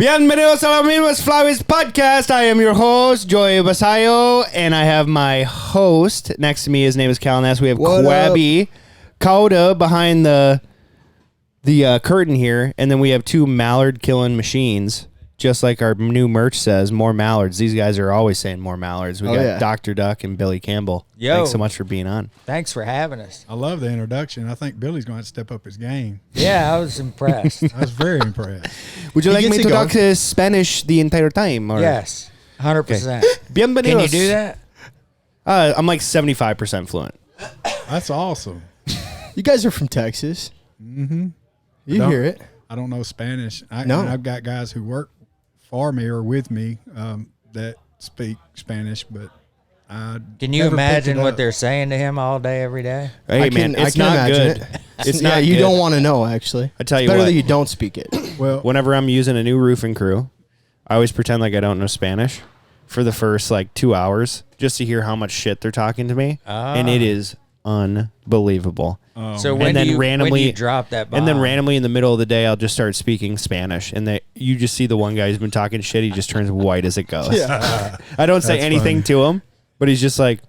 Bienvenidos a la misma Flyways podcast. I am your host, Joey Basayo, and I have my host next to me. His name is Cal Ness. We have Quabby Kauda behind the curtain here, and then we have two mallard killing machines, just like our new merch says, more mallards. These guys are always saying more mallards. We got Dr. Duck and Billy Campbell. Yo. Thanks so much for being on. Thanks for having us. I love the introduction. I think Billy's going to step up his game. Yeah, I was impressed. I was very impressed. Would you like me to talk Spanish the entire time? Or? Yes, 100%. Bienvenidos. Can you do that? I'm like 75% fluent. That's awesome. You guys are from Texas. Mm-hmm. You hear it. I don't know Spanish. I've got guys who work for me or with me that speak Spanish, but can you imagine what they're saying to him all day, every day? Hey, man, it's not good. It's not you good. don't want to know, actually. I tell you better what. that you don't speak it. Well, whenever I'm using a new roofing crew, I always pretend like I don't know Spanish for the first 2 hours just to hear how much shit they're talking to me, and it is unbelievable. So when do you drop that bomb? And then randomly in the middle of the day, I'll just start speaking Spanish, and you just see the one guy who's been talking shit. He just turns white as it goes. Yeah. I don't say anything to him, but he's just like.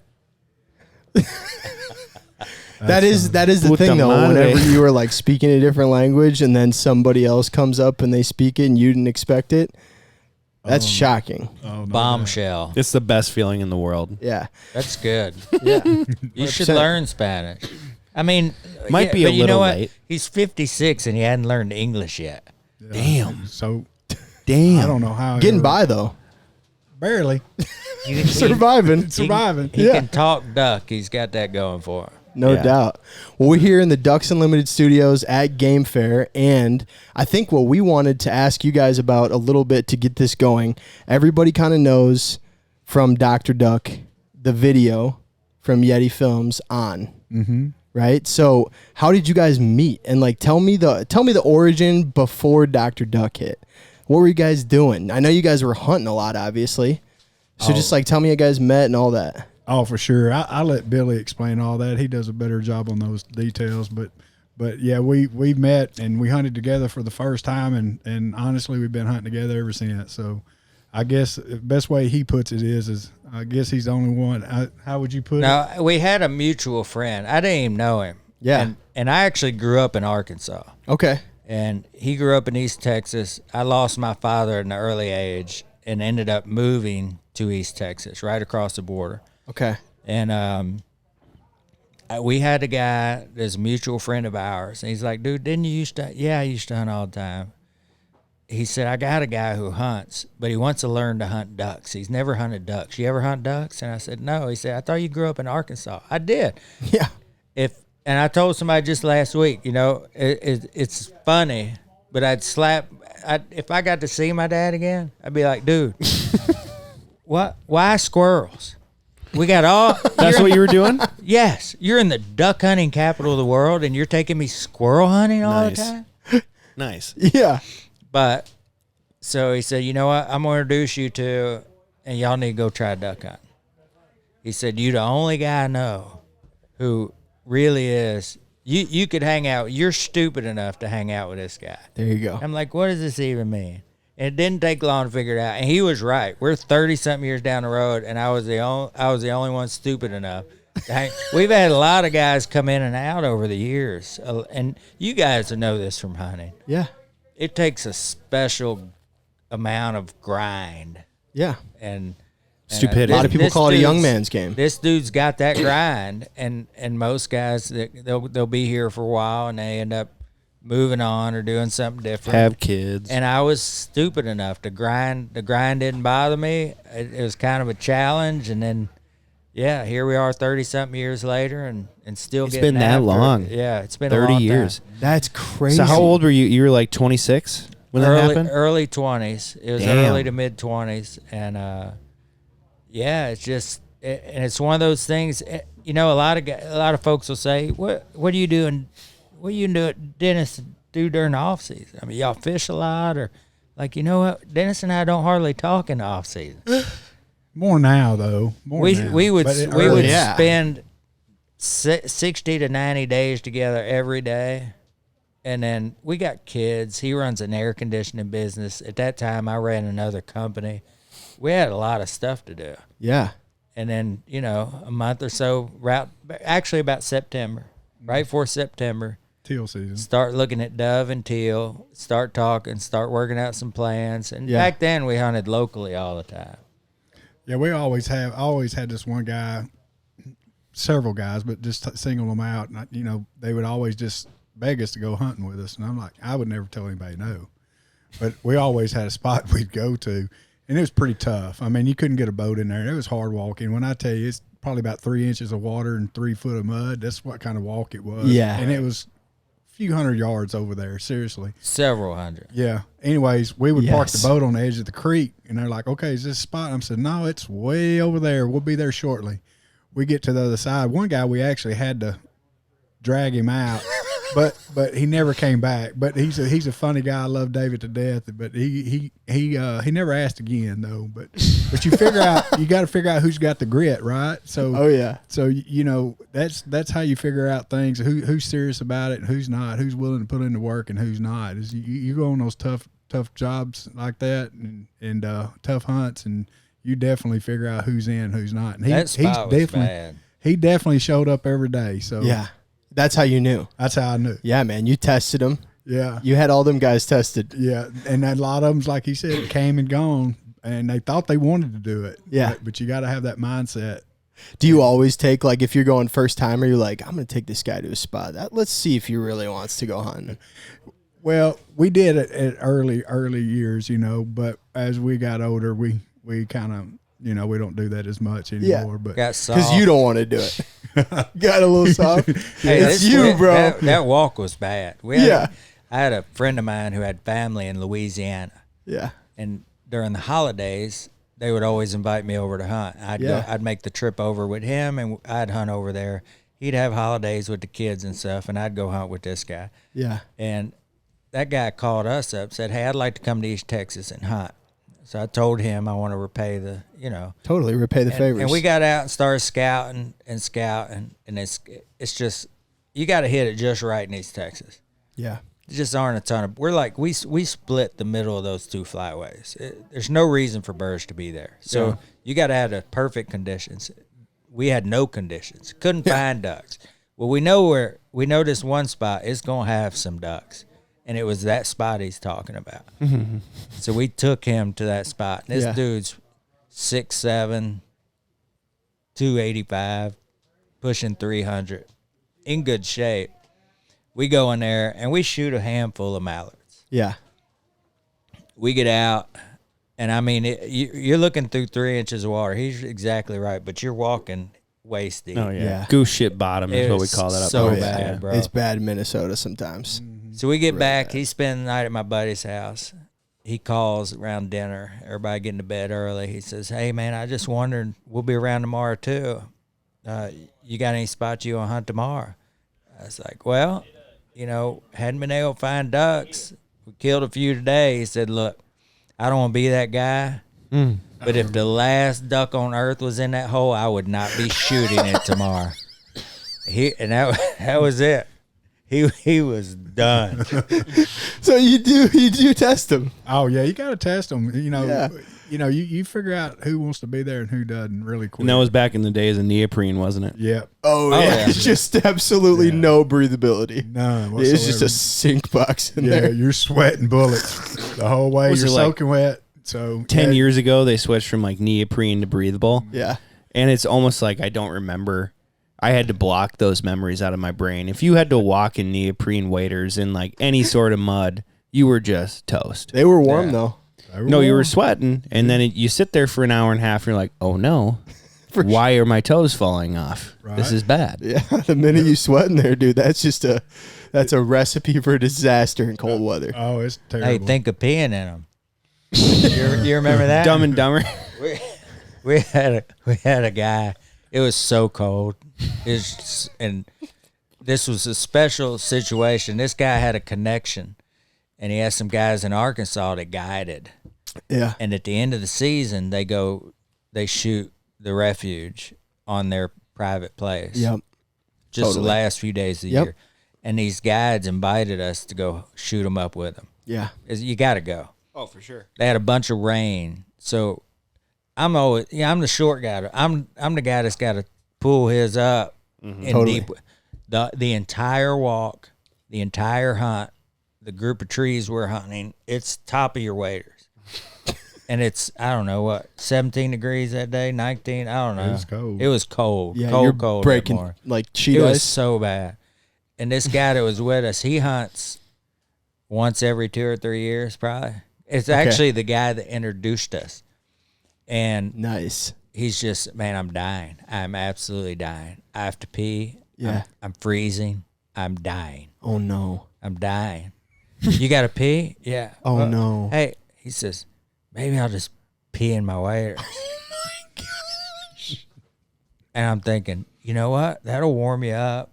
That is the thing, though. Whenever you are speaking a different language, and then somebody else comes up and they speak it, and you didn't expect it, that's shocking. Oh, no, bombshell. It's the best feeling in the world. Yeah, that's good. Yeah, you should learn Spanish. I mean, might be a but you little know what? late. He's 56 and he hadn't learned English yet. Yeah. Damn. So, damn. I don't know how. Getting by though. Barely. Surviving. He can talk duck. He's got that going for him. No doubt. Well, we're here in the Ducks Unlimited studios at Game Fair, and I think what we wanted to ask you guys about a little bit to get this going, everybody kind of knows from Dr. Duck the video from Yeti Films on. Mm-hmm. Right? So how did you guys meet? And tell me the origin before Dr. Duck hit. What were you guys doing? I know you guys were hunting a lot, obviously. So just tell me how you guys met and all that. Oh, for sure. I let Billy explain all that. He does a better job on those details. But yeah, we met and we hunted together for the first time, and honestly, we've been hunting together ever since. So I guess the best way he puts it is I guess he's the only one. How would you put it? Now, we had a mutual friend. I didn't even know him. Yeah. And I actually grew up in Arkansas. Okay. And he grew up in East Texas. I lost my father at an early age and ended up moving to East Texas, right across the border. Okay. And we had a guy that's a mutual friend of ours. And he's like, dude, didn't you used to? Yeah, I used to hunt all the time. He said, I got a guy who hunts, but he wants to learn to hunt ducks. He's never hunted ducks. You ever hunt ducks? And I said, no. He said, I thought you grew up in Arkansas. I did. Yeah. And I told somebody just last week, it's funny, but if I got to see my dad again, I'd be like, dude, what? Why squirrels? We got all. That's what you were doing? Yes. You're in the duck hunting capital of the world, and you're taking me squirrel hunting all the time? Nice. Yeah. But, so he said, you know what? I'm going to introduce you to, and y'all need to go try duck hunting. He said, you the only guy I know who really is, you could hang out. You're stupid enough to hang out with this guy. There you go. I'm like, what does this even mean? And it didn't take long to figure it out. And he was right. We're 30-something years down the road, and I was the only one stupid enough to hang. We've had a lot of guys come in and out over the years, and you guys know this from hunting. Yeah. It takes a special amount of grind. Yeah. And stupidity. A lot of people call it a young man's game. This dude's got that grind, and most guys, they'll be here for a while, and they end up moving on or doing something different. Have kids. And I was stupid enough to grind. The grind didn't bother me. It was kind of a challenge, and then, yeah, here we are 30-something years later, and still it's getting been that after long. it. Yeah, it's been 30 a long years. time. That's crazy. So how old were you? You were 26 when that happened? Early 20s. It was early to mid 20s, and yeah, it's just, and it's one of those things. A lot of folks will say, "What are you doing? What you doing, Dennis? Do during the off season? I mean, y'all fish a lot, or you know what? Dennis and I don't hardly talk in the off season. More now, though. We would spend 60 to 90 days together every day, And then we got kids. He runs an air conditioning business. At that time, I ran another company. We had a lot of stuff to do. Yeah. And then, a month or so, actually about September, right before September. Teal season. Start looking at dove and teal, start talking, start working out some plans. And back then, we hunted locally all the time. Yeah, we always had this one guy, several guys, but just single them out. And, they would always just beg us to go hunting with us. And I'm like, I would never tell anybody no. But we always had a spot we'd go to. And it was pretty tough. I mean, you couldn't get a boat in there. It was hard walking. When I tell you, it's probably about 3 inches of water and 3 foot of mud. That's what kind of walk it was. Yeah. And it was a few hundred yards over there, seriously. Several hundred. Yeah. Anyways, we would park the boat on the edge of the creek, and they're like, okay, is this a spot? And I said, no, it's way over there. We'll be there shortly. We get to the other side. One guy, we actually had to drag him out. But he never came back. But he's a funny guy. I love David to death. But he never asked again though. But you got to figure out who's got the grit, right? So So that's how you figure out things. Who's serious about it and who's not. Who's willing to put in the work and who's not. Is you go on those tough jobs like that and tough hunts, and you definitely figure out who's in, who's not. And that spot was bad. He definitely showed up every day. So yeah. That's how you knew. That's how I knew. Yeah, man. You tested them. Yeah. You had all them guys tested. Yeah. And a lot of them, like he said, came and gone, and they thought they wanted to do it. Yeah. But you got to have that mindset. Do you always take, like, if you're going first time, or you're like, I'm going to take this guy to a spot. Let's see if he really wants to go hunting. Well, we did it at early years, but as we got older, we kind of, we don't do that as much anymore. But because you don't want to do it. Got a little soft. Hey, it's you, bro. That walk was bad. I had a friend of mine who had family in Louisiana. Yeah. And during the holidays, they would always invite me over to hunt. I'd make the trip over with him, and I'd hunt over there. He'd have holidays with the kids and stuff, and I'd go hunt with this guy. Yeah. And that guy called us up, said, hey, I'd like to come to East Texas and hunt. So I told him I want to repay the, Totally repay the favors. And we got out and started scouting, and it's just, you got to hit it just right in East Texas. Yeah. There just aren't a ton of, we split the middle of those two flyways. There's no reason for birds to be there. So you got to have the perfect conditions. We had no conditions. Couldn't find ducks. Well, we know this one spot is going to have some ducks. And it was that spot he's talking about. So we took him to that spot. And this dude's 6'7", 285, pushing 300, in good shape. We go in there, and we shoot a handful of mallards. Yeah. We get out, and, I mean, you're looking through 3 inches of water. He's exactly right, but you're walking waist deep. Oh, yeah. Goose shit bottom is what we call that up so there. bad, bro. It's bad in Minnesota sometimes. So we get back. He's spending the night at my buddy's house. He calls around dinner. Everybody getting to bed early. He says, hey, man, I just wondered, we'll be around tomorrow too. You got any spots you want to hunt tomorrow? I was like, well, hadn't been able to find ducks. We killed a few today. He said, look, I don't want to be that guy. But if the last duck on earth was in that hole, I would not be shooting it tomorrow. That was it. He was done. So you do test them. Oh yeah, you got to test them. You figure out who wants to be there and who doesn't really quick. And that was back in the days of neoprene, wasn't it? Yeah. Oh yeah. It's just absolutely no breathability. None whatsoever. It's just a sink box in there. Yeah, you're sweating bullets the whole way. You're soaking wet. So 10 years ago, they switched from like neoprene to breathable. Yeah. And it's almost like I don't remember. I had to block those memories out of my brain. If you had to walk in neoprene waders in like any sort of mud, you were just toast. They were warm though. You were sweating, and then you sit there for an hour and a half, and you're like, oh no, why are my toes falling off? Right? This is bad. Yeah, the minute you sweat in there, dude, that's a recipe for disaster in cold weather. Oh, it's terrible. Hey, think of peeing in them. You remember that? Dumb and Dumber. We had a guy. It was so cold. And this was a special situation. This guy had a connection, and he had some guys in Arkansas that guided. Yeah. And at the end of the season, they shoot the refuge on their private place. Yep. Just the last few days of the year. and these guides invited us to go shoot them up with them. Yeah. You got to go. Oh, for sure. They had a bunch of rain, so I'm the short guy. I'm the guy that's got to pull his up in Totally. deep. The entire walk, the entire hunt, the group of trees we're hunting, it's top of your waders. And it's, I don't know what, 17 degrees that day, 19, I don't know. It was cold. It was cold. Yeah, cold, you're cold. breaking that morning. like sheet It ice. was so bad. And this guy that was with us, he hunts once every 2 or 3 years, probably. It's actually the guy that introduced us. And Nice. he's just, man, I'm dying. I'm absolutely dying. I have to pee. Yeah. I'm freezing. I'm dying. Oh no. I'm dying. You got to pee? Yeah. Oh Well, no. Hey, he says, maybe I'll just pee in my waders. And I'm thinking, you know what? That'll warm you up.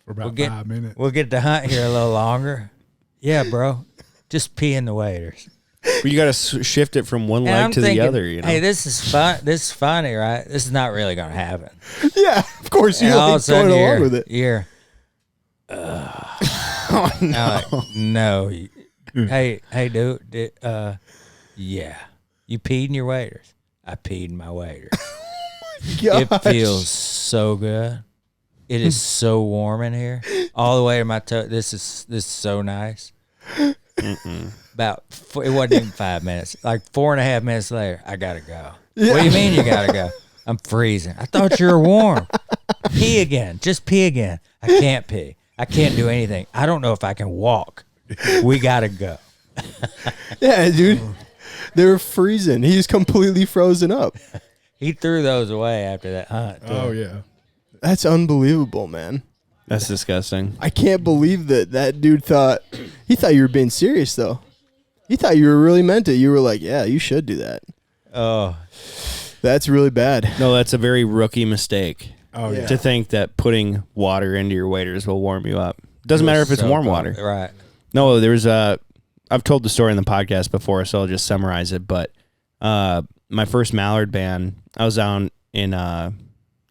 For about 5 minutes. We'll get to hunt here a little longer. Yeah, bro. Just pee in the waders. But you got to shift it from one And leg I'm to thinking, the other. You know. hey, this is fun. This is funny, right? This is not really going to happen. Yeah, of course And you're all of a like sudden, going along with it. You're, Oh, no. like, no. Hey, dude. Yeah. You peed in your waders. I peed in my waders. It Gosh. feels so good. It is so warm in here, all the way to my toe. This is so nice. It wasn't even 5 minutes. Like 4.5 minutes later, I gotta go. What do you mean you gotta go? I'm freezing. I thought you were warm. Pee again. Just pee again. I can't pee. I can't do anything. I don't know if I can walk. We gotta go. Yeah, dude. They were freezing. He's completely frozen up. He threw those away after that hunt. Too. Oh, yeah. That's unbelievable, man. That's disgusting. I can't believe that dude thought you were being serious though. He thought you were really meant it. You were like, yeah, you should do that. Oh, That's really bad. No, that's a very rookie mistake. Oh, yeah. To think that putting water into your waders will warm you up. Doesn't matter if it's so warm cold. water. Right. No, I've told the story in the podcast before, so I'll just summarize it. But my first mallard ban, I was down in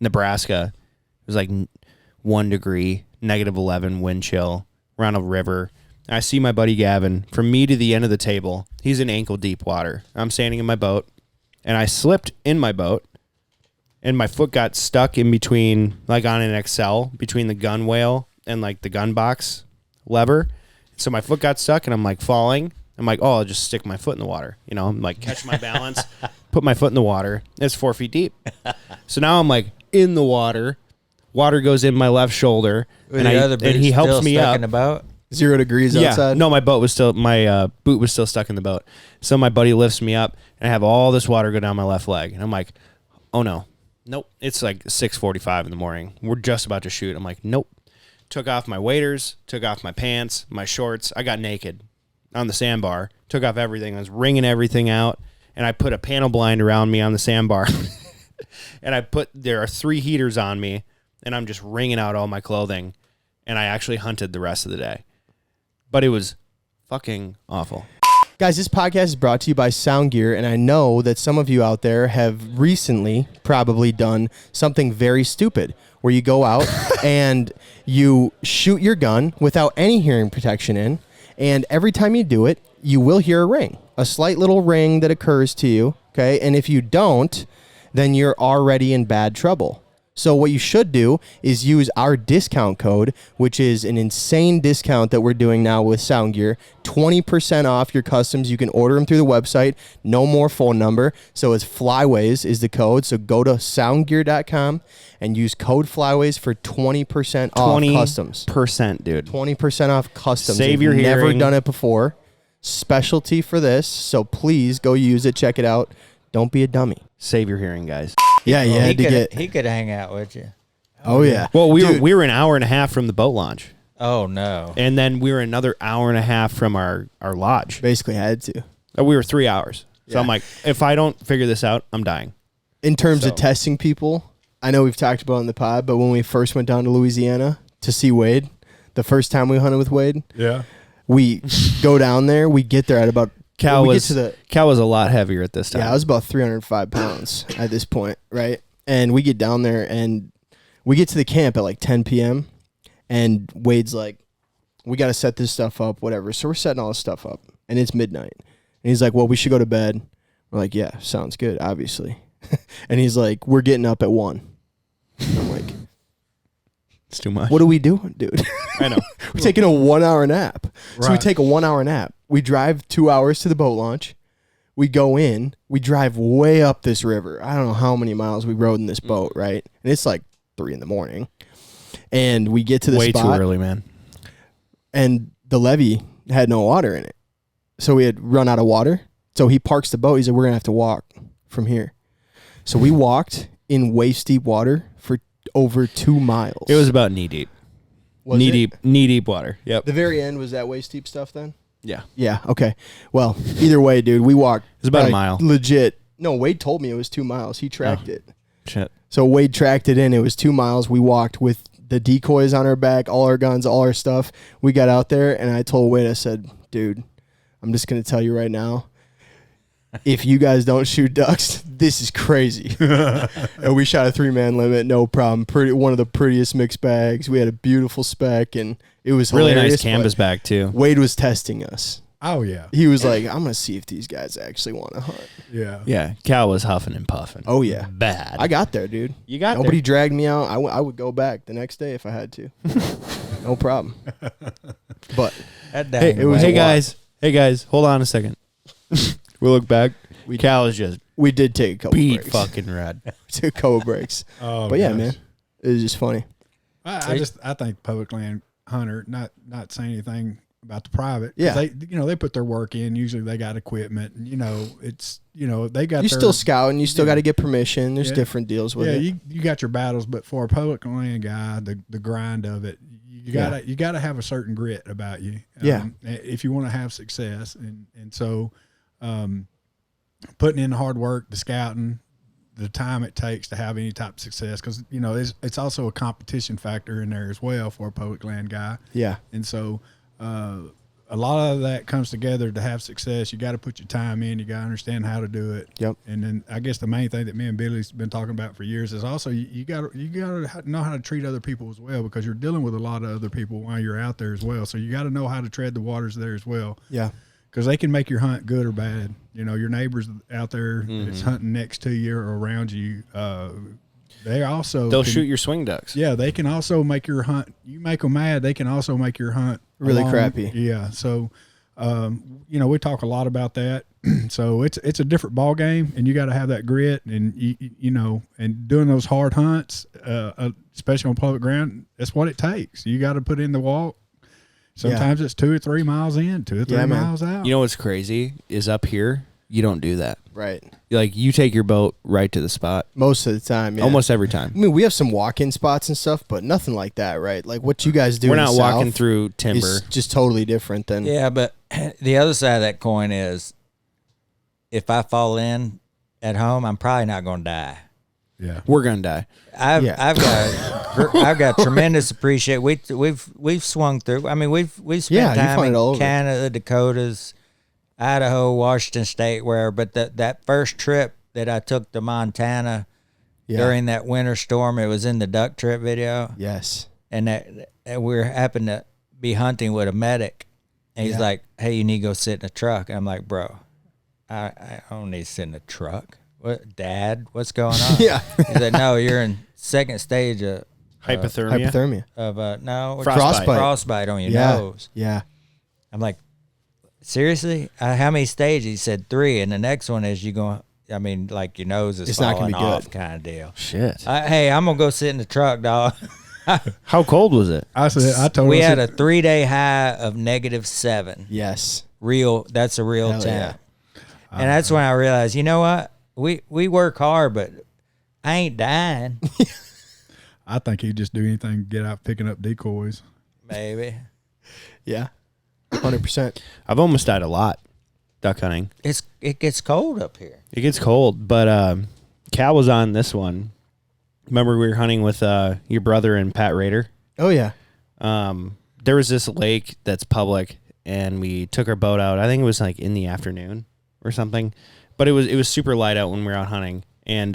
Nebraska. It was like 1 degree, -11 wind chill, around a river. I see my buddy Gavin from me to the end of the table. He's in ankle deep water. I'm standing in my boat, and I slipped in my boat, and my foot got stuck in between, like on an Excel, between the gun whale and like the gun box lever. So my foot got stuck, and I'm like falling. I'm like, oh, I'll just stick my foot in the water. You know, I'm like, catch my balance, put my foot in the water. It's 4 feet deep. So now I'm like in the water. Water goes in my left shoulder, and he helps me up. In the boat? 0 degrees outside. No, my boot was still stuck in the boat. So my buddy lifts me up, and I have all this water go down my left leg, and I'm like, oh no, nope. It's like 6:45 in the morning. We're just about to shoot. I'm like, nope. Took off my waders, took off my pants, my shorts. I got naked on the sandbar. Took off everything. I was wringing everything out, and I put a panel blind around me on the sandbar, and there are 3 heaters on me, and I'm just wringing out all my clothing, and I actually hunted the rest of the day. But it was fucking awful. Guys, this podcast is brought to you by SoundGear, and I know that some of you out there have recently probably done something very stupid, where you go out and you shoot your gun without any hearing protection in, and every time you do it, you will hear a ring, a slight little ring that occurs to you, okay? And if you don't, then you're already in bad trouble. So what you should do is use our discount code, which is an insane discount that we're doing now with SoundGear. 20% off your customs. You can order them through the website. No more phone number. So it's Flyways is the code. So go to soundgear.com and use code Flyways for 20% off customs. 20%, dude. 20% off customs. Save your You've never hearing. done it before. Specialty for this. So please go use it. Check it out. Don't be a dummy. Save your hearing, guys. Yeah, you had to get. He could hang out with you. Oh yeah. Well, we Dude. were an hour and a half from the boat launch, Oh no. and then we were another hour and a half from our lodge. Basically had to. We were 3 hours. So Yeah. I'm like, if I don't figure this out, I'm dying. In terms So- of testing people, I know we've talked about it in the pod, but when we first went down to Louisiana to see Wade, the first time we hunted with Wade, Yeah. we go down there. We get there at about Cal when we was get to the Cal was a lot heavier at this time. yeah, I was about 305 pounds at this point, right? And we get down there and we get to the camp at like 10 p.m. And Wade's like, we got to set this stuff up, whatever. So we're setting all this stuff up, and it's midnight. And he's like, well, we should go to bed. We're like, yeah, sounds good, obviously. And he's like, we're getting up at 1. And I'm like, it's too much. what are we doing, dude? I know. We're taking a 1 hour nap. So we Right. take a 1 hour nap. We drive 2 hours to the boat launch. We go in. We drive way up this river. I don't know how many miles we rode in this boat, right? And it's like 3 a.m. And we get to the Way spot. too early, man. And the levee had no water in it. So we had run out of water. So he parks the boat. He said, we're going to have to walk from here. So we walked in waist deep water for over 2 miles. It was about knee deep. Was knee it? deep water. Yep. The very end was that waist deep stuff then? Yeah. Yeah, okay. Well, either way, dude, we walked. It was about a like, mile. Legit. No, Wade told me it was 2 miles. He tracked it. Shit. So Wade tracked it in. It was 2 miles. We walked with the decoys on our back, all our guns, all our stuff. We got out there, and I told Wade, I said, dude, I'm just going to tell you right now, if you guys don't shoot ducks, this is crazy. And we shot a 3-man limit, no problem. One of the prettiest mixed bags. We had a beautiful spec, and it was Really hilarious, nice canvas but bag, too. Wade was testing us. Oh, yeah. He was like, I'm going to see if these guys actually want to hunt. Yeah. Yeah. Cal was huffing and puffing. Oh, yeah. Bad. I got there, dude. You got Nobody dragged me out. I would go back the next day if I had to. No problem. But That Hey, dang it was way. hey guys, hold on a second. We look back. Cal is just we did take a couple beat breaks. fucking red. We took a couple breaks. Oh, But yeah, gosh. man, it was just funny. I think public land hunter, not saying anything about the private. 'cause Yeah. they put their work in. Usually they got equipment, and they got. You're their, still scouting. You still Yeah. got to get permission. There's Yeah. different deals with Yeah, it. you got your battles, but for a public land guy, the grind of it, you gotta have a certain grit about you. Yeah. If you want to have success, and so, putting in the hard work, the scouting, the time it takes to have any type of success, because it's also a competition factor in there as well for a public land guy, Yeah. and so. A lot of that comes together to have success. You got to put your time in. You got to understand how to do it. Yep. And then I guess the main thing that me and Billy's been talking about for years is also you got to know how to treat other people as well, because you're dealing with a lot of other people while you're out there as well. So you got to know how to tread the waters there as well, Yeah. because they can make your hunt good or bad. Your neighbors out there that's hunting next to you or around you, They'll shoot your swing ducks. yeah, they can also make your hunt. You make them mad, they can also make your hunt Really crappy. Yeah, so we talk a lot about that. So it's a different ball game, and you got to have that grit, and and doing those hard hunts, especially on public ground. That's what it takes. You got to put in the walk. Sometimes it's 2 or 3 miles in, 2 or 3 Yeah, man. miles out. You know what's crazy is up here, you don't do that. Right. Like, you take your boat right to the spot. Most of the time. Yeah. Almost every time. I mean, we have some walk-in spots and stuff, but nothing like that, right? Like what you guys do. We're in not the walking South through timber. is just totally different than. Yeah, but the other side of that coin is if I fall in at home, I'm probably not going to die. Yeah. We're going to die. I've got tremendous appreciation. We've swung through. I mean, we've spent Yeah, you time find it all in over. Canada, Dakotas, Idaho, Washington State, but that first trip that I took to Montana Yeah. during that winter storm, it was in the duck trip video, Yes. and that we happened to be hunting with a medic, and he's Yeah. like, "Hey, you need to go sit in a truck." And I'm like, "Bro, I don't need to sit in a truck. What, Dad? What's going on?" Yeah. He's like, "No, you're in second stage of Hypothermia. Hypothermia. no Frostbite. on your Yeah. nose." Yeah. I'm like, "Seriously? How many stages?" He said 3, and the next one is you going. I mean, like your nose is It's not falling gonna be off, good. kind of deal. Shit. Hey, I'm gonna go sit in the truck, dog. How cold was it? I told We him, I had a said, 3-day high of -7. Yes. That's a real Hell temp. And that's when I realized, you know what? We work hard, but I ain't dying. I think he'd just do anything to get out picking up decoys. Maybe Yeah. 100%. I've almost died a lot duck hunting. it gets cold up here. It gets cold, but Cal was on this one. Remember we were hunting with your brother and Pat Rader? Oh yeah. There was this lake that's public, and we took our boat out. I think it was like in the afternoon or something, but it was super light out when we were out hunting. And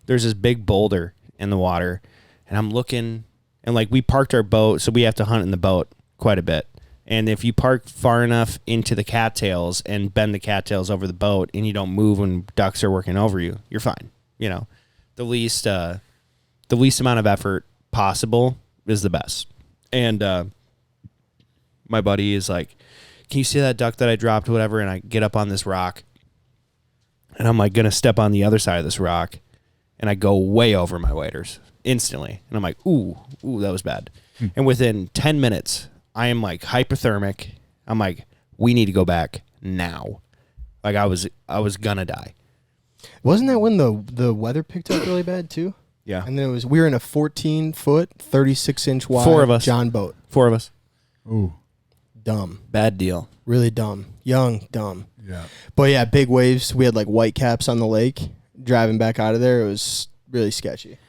there's this big boulder in the water, and I'm looking, And like we parked our boat, so we have to hunt in the boat quite a bit. And if you park far enough into the cattails and bend the cattails over the boat and you don't move when ducks are working over you, you're fine. You know, the least amount of effort possible is the best. And my buddy is like, can you see that duck that I dropped, whatever? And I get up on this rock and I'm like going to step on the other side of this rock and I go way over my waders instantly. And I'm like, ooh, that was bad. And within 10 minutes, I am like hypothermic. I'm like, we need to go back now. Like I was gonna die. Wasn't that when the weather picked up really bad too? Yeah. And then we were in a 14-foot, 36-inch wide 4 of us. John boat. 4 of us. Ooh. Dumb. Bad deal. Really dumb. Young, dumb. Yeah. But yeah, big waves. We had like white caps on the lake. Driving back out of there, it was really sketchy.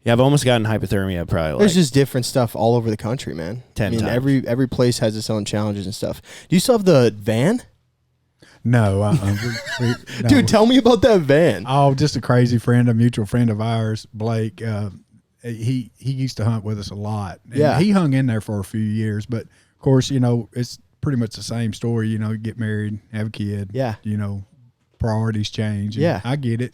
Yeah, I've almost gotten hypothermia probably. There's just different stuff all over the country, man. 10 times. Every place has its own challenges and stuff. Do you still have the van? No, no. Dude, tell me about that van. Oh, just a crazy friend, a mutual friend of ours, Blake. He used to hunt with us a lot. And yeah, he hung in there for a few years, but of course, you know, it's pretty much the same story. You know, you get married, have a kid. Yeah, you know, priorities change. Yeah, I get it.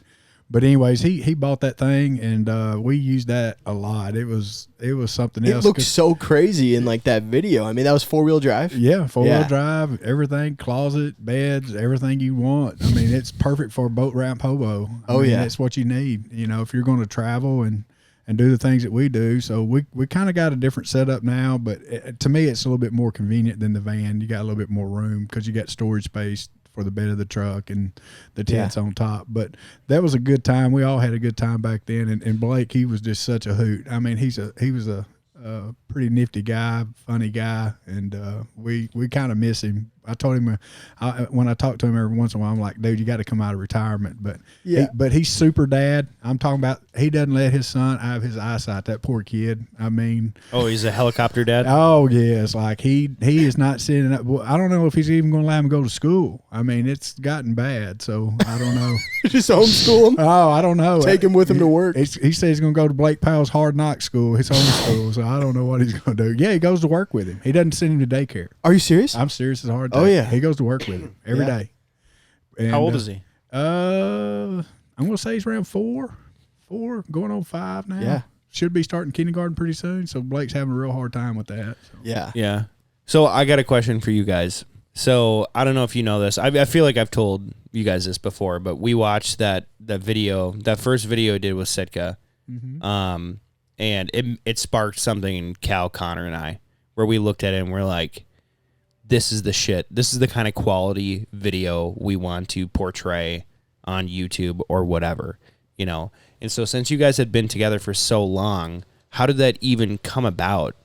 But anyways, he bought that thing, and we used that a lot. It was something else. It looks so crazy in like that video. I mean, that was 4-wheel drive. Yeah, 4-wheel drive, everything, closet, beds, everything you want. I mean, it's perfect for a boat ramp hobo. I mean, that's what you need. You know, if you're going to travel and do the things that we do. So we kind of got a different setup now, but to me, it's a little bit more convenient than the van. You got a little bit more room because you got storage space for the bed of the truck and the tents on top. But that was a good time. We all had a good time back then. And Blake, he was just such a hoot. I mean, he was a pretty nifty guy, funny guy, and we kind of miss him. I told him when I talk to him every once in a while, I'm like, dude, you got to come out of retirement. But but he's super dad. I'm talking about he doesn't let his son out of his eyesight. That poor kid. I mean, he's a helicopter dad. Oh yes, like he is not sitting up. Well, I don't know if he's even going to allow him to go to school. I mean, it's gotten bad. So I don't know. Just homeschool him. Oh, I don't know. Take him with him to work. He says he's going to go to Blake Powell's Hard Knock School, his homeschool. So I don't know what he's going to do. Yeah, he goes to work with him. He doesn't send him to daycare. Are you serious? I'm serious as hard. Oh yeah, he goes to work with him every day. And, how old is he? I'm going to say he's around 4, going on 5 now. Yeah, should be starting kindergarten pretty soon. So Blake's having a real hard time with that. So. Yeah. So I got a question for you guys. So I don't know if you know this. I feel like I've told you guys this before, but we watched that video, that first video I did with Sitka, and it sparked something in Cal, Connor, and I, where we looked at it and we're like, this is the shit. This is the kind of quality video we want to portray on YouTube or whatever, you know? And so since you guys had been together for so long, how did that even come about?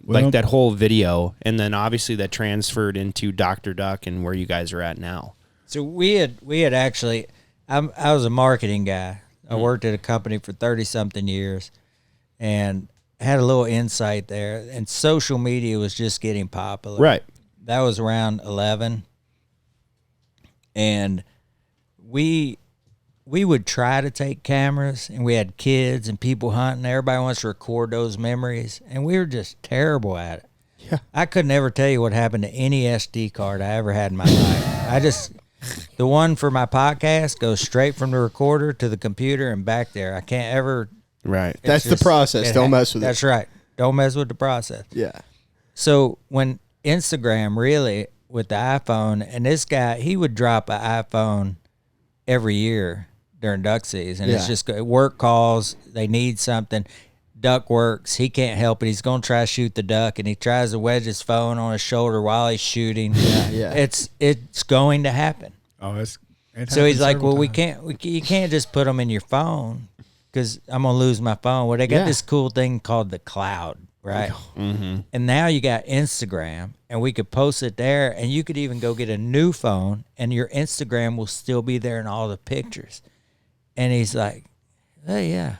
Well, like that whole video, and then obviously that transferred into Dr. Duck and where you guys are at now. So we had actually, I was a marketing guy. I worked at a company for 30-something years and had a little insight there, and social media was just getting popular. Right. That was around 11. And we would try to take cameras, and we had kids and people hunting. Everybody wants to record those memories, and we were just terrible at it. Yeah. I could never tell you what happened to any SD card I ever had in my life. The one for my podcast goes straight from the recorder to the computer and back there. I can't ever. Right. That's the process. Don't mess with it. That's right. Don't mess with the process. Yeah. So when Instagram really with the iPhone, and this guy, he would drop an iPhone every year during duck season. It's just work calls. They need something. Duck works. He can't help it. He's going to try to shoot the duck, and he tries to wedge his phone on his shoulder while he's shooting. Yeah. It's going to happen. Oh, so he's like, well, you can't just put them in your phone because I'm going to lose my phone. Well, they got this cool thing called the cloud, right? Mm-hmm. And now you got Instagram, and we could post it there, and you could even go get a new phone, and your Instagram will still be there in all the pictures. And he's like, oh, yeah.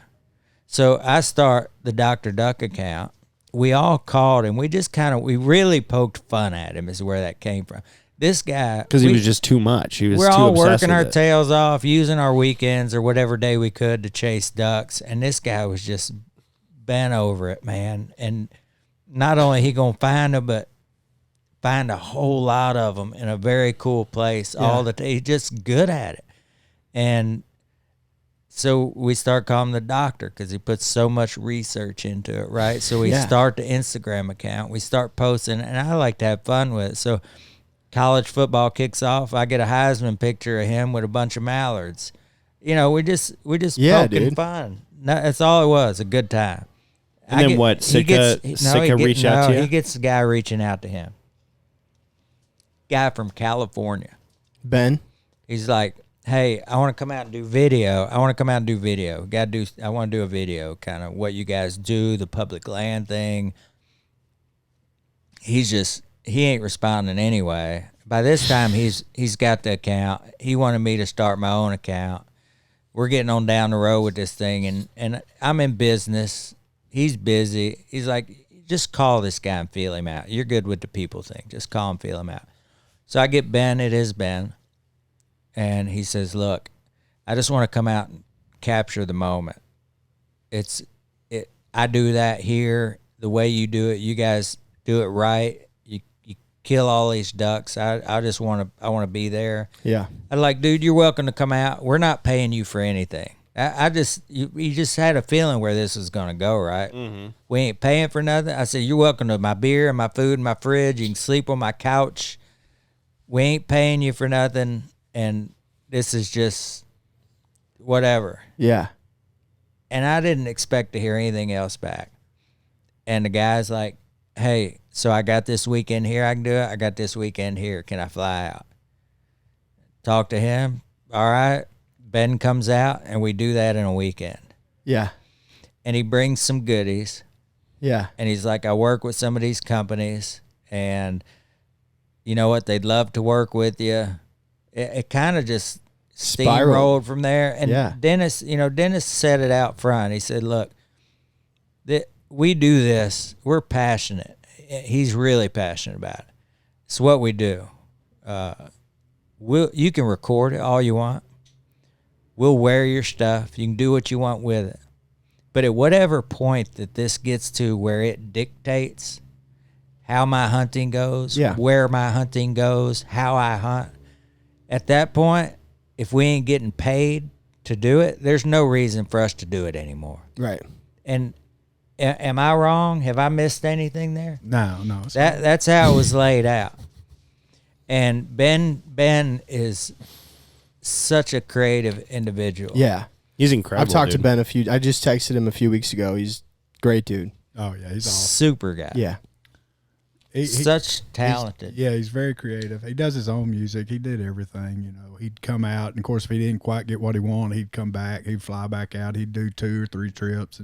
So I start the Dr. Duck account. We all called, and we really poked fun at him is where that came from. This guy, because he was just too much. We're all working our tails off, using our weekends or whatever day we could to chase ducks, and this guy was just bent over it, man. And not only he gonna find them, but find a whole lot of them in a very cool place. All the he's just good at it. And so we start calling him the doctor because he puts so much research into it, right? So we start the Instagram account. We start posting, and I like to have fun with it. So college football kicks off. I get a Heisman picture of him with a bunch of mallards. You know, we just poking fun. No, that's all it was, a good time. And then what? Sika reached out to you? He gets the guy reaching out to him. Guy from California. Ben? He's like, hey, I want to come out and do video. I want to do a video, kind of what you guys do, the public land thing. He ain't responding anyway. By this time, he's got the account. He wanted me to start my own account. We're getting on down the road with this thing, and I'm in business. He's busy. He's like, just call this guy and feel him out. You're good with the people thing. Just call him, feel him out. So I get Ben. It is Ben. And he says, look, I just want to come out and capture the moment. I do that here the way you do it. You guys do it right. You kill all these ducks. I want to be there. Yeah. I'm like, dude, you're welcome to come out. We're not paying you for anything. You just had a feeling where this was going to go, right? Mm-hmm. We ain't paying for nothing. I said, you're welcome to my beer and my food and my fridge. You can sleep on my couch. We ain't paying you for nothing. And this is just whatever. Yeah. And I didn't expect to hear anything else back. And the guy's like, hey, so I got this weekend here. I can do it. I got this weekend here. Can I fly out? Talk to him. All right. Ben comes out, and we do that in a weekend. Yeah. And he brings some goodies. Yeah. And he's like, I work with some of these companies, and you know what? They'd love to work with you. It kind of just steamrolled from there. And Dennis said it out front. He said, look, we do this. We're passionate. He's really passionate about it. It's what we do. You can record it all you want. We'll wear your stuff. You can do what you want with it. But at whatever point that this gets to where it dictates how my hunting goes, where my hunting goes, how I hunt, at that point, if we ain't getting paid to do it, there's no reason for us to do it anymore. Right. And am I wrong? Have I missed anything there? No. That's how it was laid out. And Ben is such a creative individual. Yeah. He's incredible. I've talked to Ben I just texted him a few weeks ago. He's a great dude. Oh, yeah, he's awesome. Super guy. Yeah. Such talented. He's very creative. He does his own music. He did everything, you know. He'd come out, and of course, if he didn't quite get what he wanted, he'd come back. He'd fly back out. He'd do 2 or 3 trips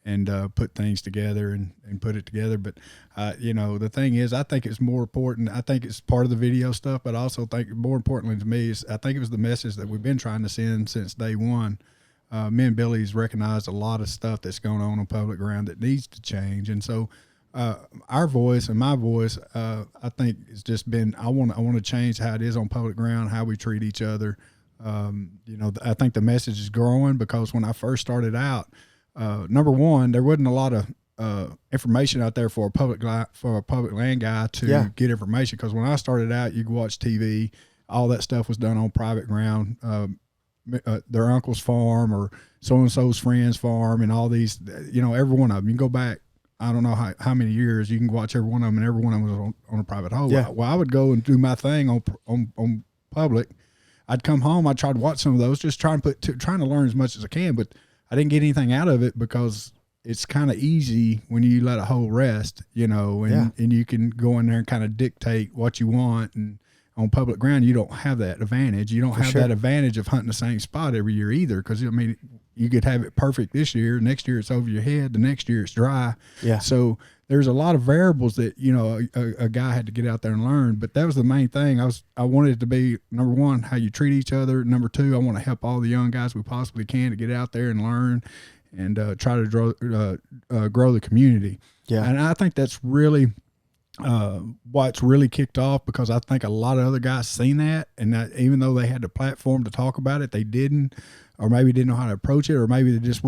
and put things together and put it together. But, the thing is, I think it's more important. I think it's part of the video stuff, but I also think more importantly to me is I think it was the message that we've been trying to send since day one. Me and Billy's recognized a lot of stuff that's going on public ground that needs to change. And so our voice and my voice, I think it's just been, I want to change how it is on public ground, how we treat each other. I think the message is growing because when I first started out, number one, there wasn't a lot of information out there for a public land guy to get information. Because when I started out, you could watch TV, all that stuff was done on private ground, their uncle's farm or so-and-so's friend's farm, and all these, every one of them. You can go back, I don't know how many years, you can watch every one of them, and every one of them was on a private hole. Yeah. Well, I would go and do my thing on public. I'd come home, I'd try to watch some of those, just trying to learn as much as I can, but I didn't get anything out of it because it's kind of easy when you let a hole rest, and you can go in there and kind of dictate what you want. And on public ground, you don't have that advantage. You don't have that advantage of hunting the same spot every year either. Because, you could have it perfect this year. Next year it's over your head. The next year it's dry. Yeah. So there's a lot of variables that, a guy had to get out there and learn. But that was the main thing. I wanted it to be, number one, how you treat each other. Number two, I want to help all the young guys we possibly can to get out there and learn and try to grow the community. Yeah. And I think that's really what's really kicked off, because I think a lot of other guys seen that, and that even though they had the platform to talk about it, they didn't, or maybe didn't know how to approach it, or maybe they just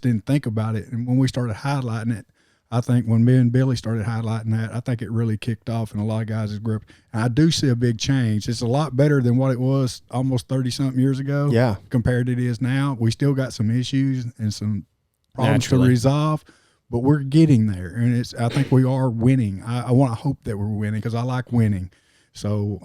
didn't think about it. And when we started highlighting it, I think when me and Billy started highlighting that, I think it really kicked off, and a lot of guys' grip. And I do see a big change. It's a lot better than what it was almost 30-something years ago. Yeah. Compared to it is now. We still got some issues and some problems Naturally to resolve, but we're getting there. And I think we are winning. I want to hope that we're winning, because I like winning. So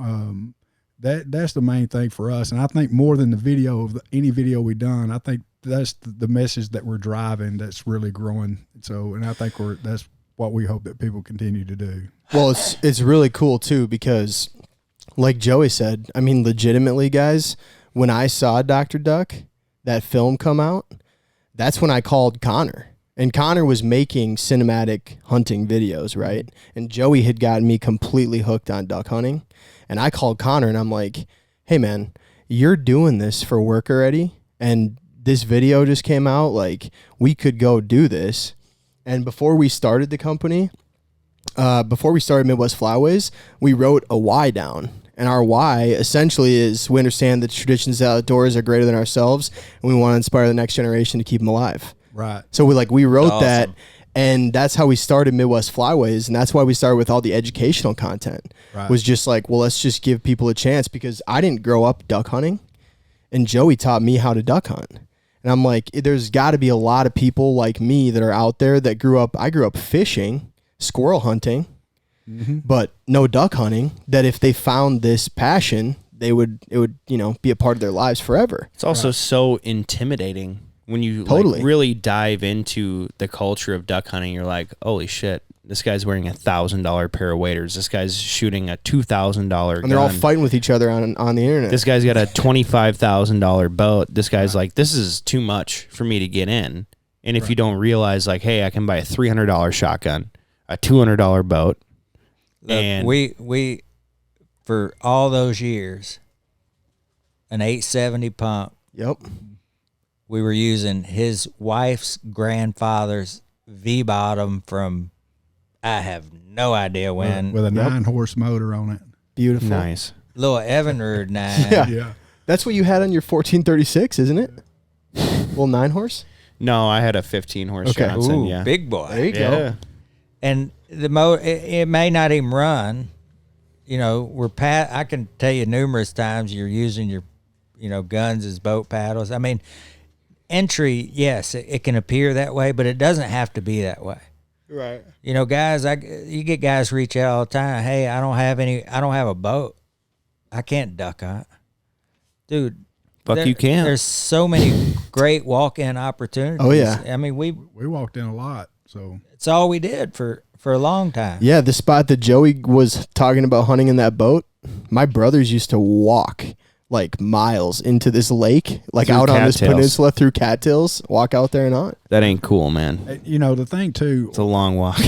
that's the main thing for us. And I think more than the video of any video we done, I think that's the message that we're driving that's really growing. So, and I think that's what we hope that people continue to do. Well, it's really cool too, because like Joey said, I mean, legitimately, guys, when I saw Dr. Duck, that film come out, that's when I called Connor. And Connor was making cinematic hunting videos, right? And Joey had gotten me completely hooked on duck hunting. And I called Connor and I'm like, hey man, you're doing this for work already, and this video just came out, like, we could go do this. And before we started the company, before we started Midwest Flyways, we wrote a why down. And our why essentially is we understand that traditions outdoors are greater than ourselves, and we want to inspire the next generation to keep them alive. Right. So we wrote Awesome. that, and that's how we started Midwest Flyways, and that's why we started with all the educational content. Right. Was just like, well, let's just give people a chance, because I didn't grow up duck hunting, and Joey taught me how to duck hunt. And I'm like, there's got to be a lot of people like me that are out there that I grew up fishing, squirrel hunting, but no duck hunting, that if they found this passion, it would be a part of their lives forever. It's also so intimidating when you Totally. like, really dive into the culture of duck hunting. You're like, holy shit, this guy's wearing $1,000 pair of waders. This guy's shooting a $2,000 gun. And they're all fighting with each other on the internet. This guy's got a $25,000 boat. This guy's like, this is too much for me to get in. And if you don't realize, like, hey, I can buy a $300 shotgun, a $200 boat. Look, and we for all those years, an 870 pump. Yep. We were using his wife's grandfather's V-bottom from, I have no idea when. With a 9-horse motor on it. Beautiful. nice. Little Evinrude 9. Yeah. Yeah. That's what you had on your 1436, isn't it? Little 9-horse? No, I had a 15-horse Okay. Johnson. Ooh, Yeah. big boy. There you Yeah. go. And the it may not even run. You know, I can tell you numerous times you're using your, guns as boat paddles. I mean, entry, yes, it can appear that way, but it doesn't have to be that way. Right. Guys, you get guys reach out all the time. Hey, I don't have a boat. I can't duck hunt. Dude. You can. There's so many great walk-in opportunities. Oh, yeah. I mean, We walked in a lot, so. it's all we did for a long time. Yeah, the spot that Joey was talking about hunting in that boat, my brothers used to walk like miles into this lake, like Through out on this cattails. peninsula through cattails, walk out there and hunt. That ain't cool, man. The thing, too. It's a long walk.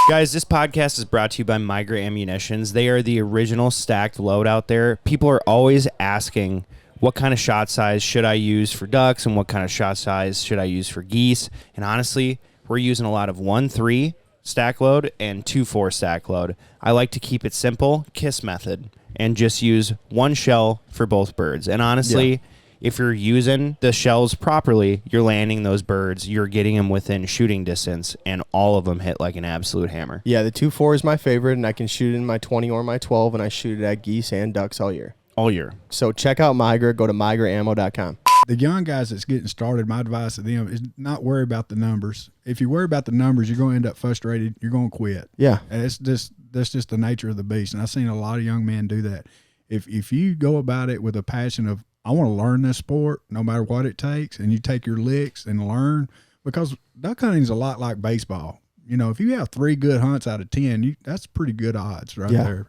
Guys, this podcast is brought to you by Migra Ammunitions. They are the original stacked load out there. People are always asking, what kind of shot size should I use for ducks, and what kind of shot size should I use for geese? And honestly, we're using a lot of 1.3 stack load and 2.4 stack load. I like to keep it simple, KISS method, and just use one shell for both birds. And honestly, if you're using the shells properly, you're landing those birds, you're getting them within shooting distance, and all of them hit like an absolute hammer. Yeah, the 2.4 is my favorite, and I can shoot it in my 20 or my 12, and I shoot it at geese and ducks all year. All year. So check out Migra. Go to migraammo.com. The young guys that's getting started, my advice to them is not worry about the numbers. If you worry about the numbers, you're going to end up frustrated. You're going to quit. Yeah. And that's just the nature of the beast. And I've seen a lot of young men do that. If you go about it with a passion of, I want to learn this sport no matter what it takes, and you take your licks and learn, because duck hunting is a lot like baseball. If you have 3 good hunts out of 10, that's pretty good odds right there.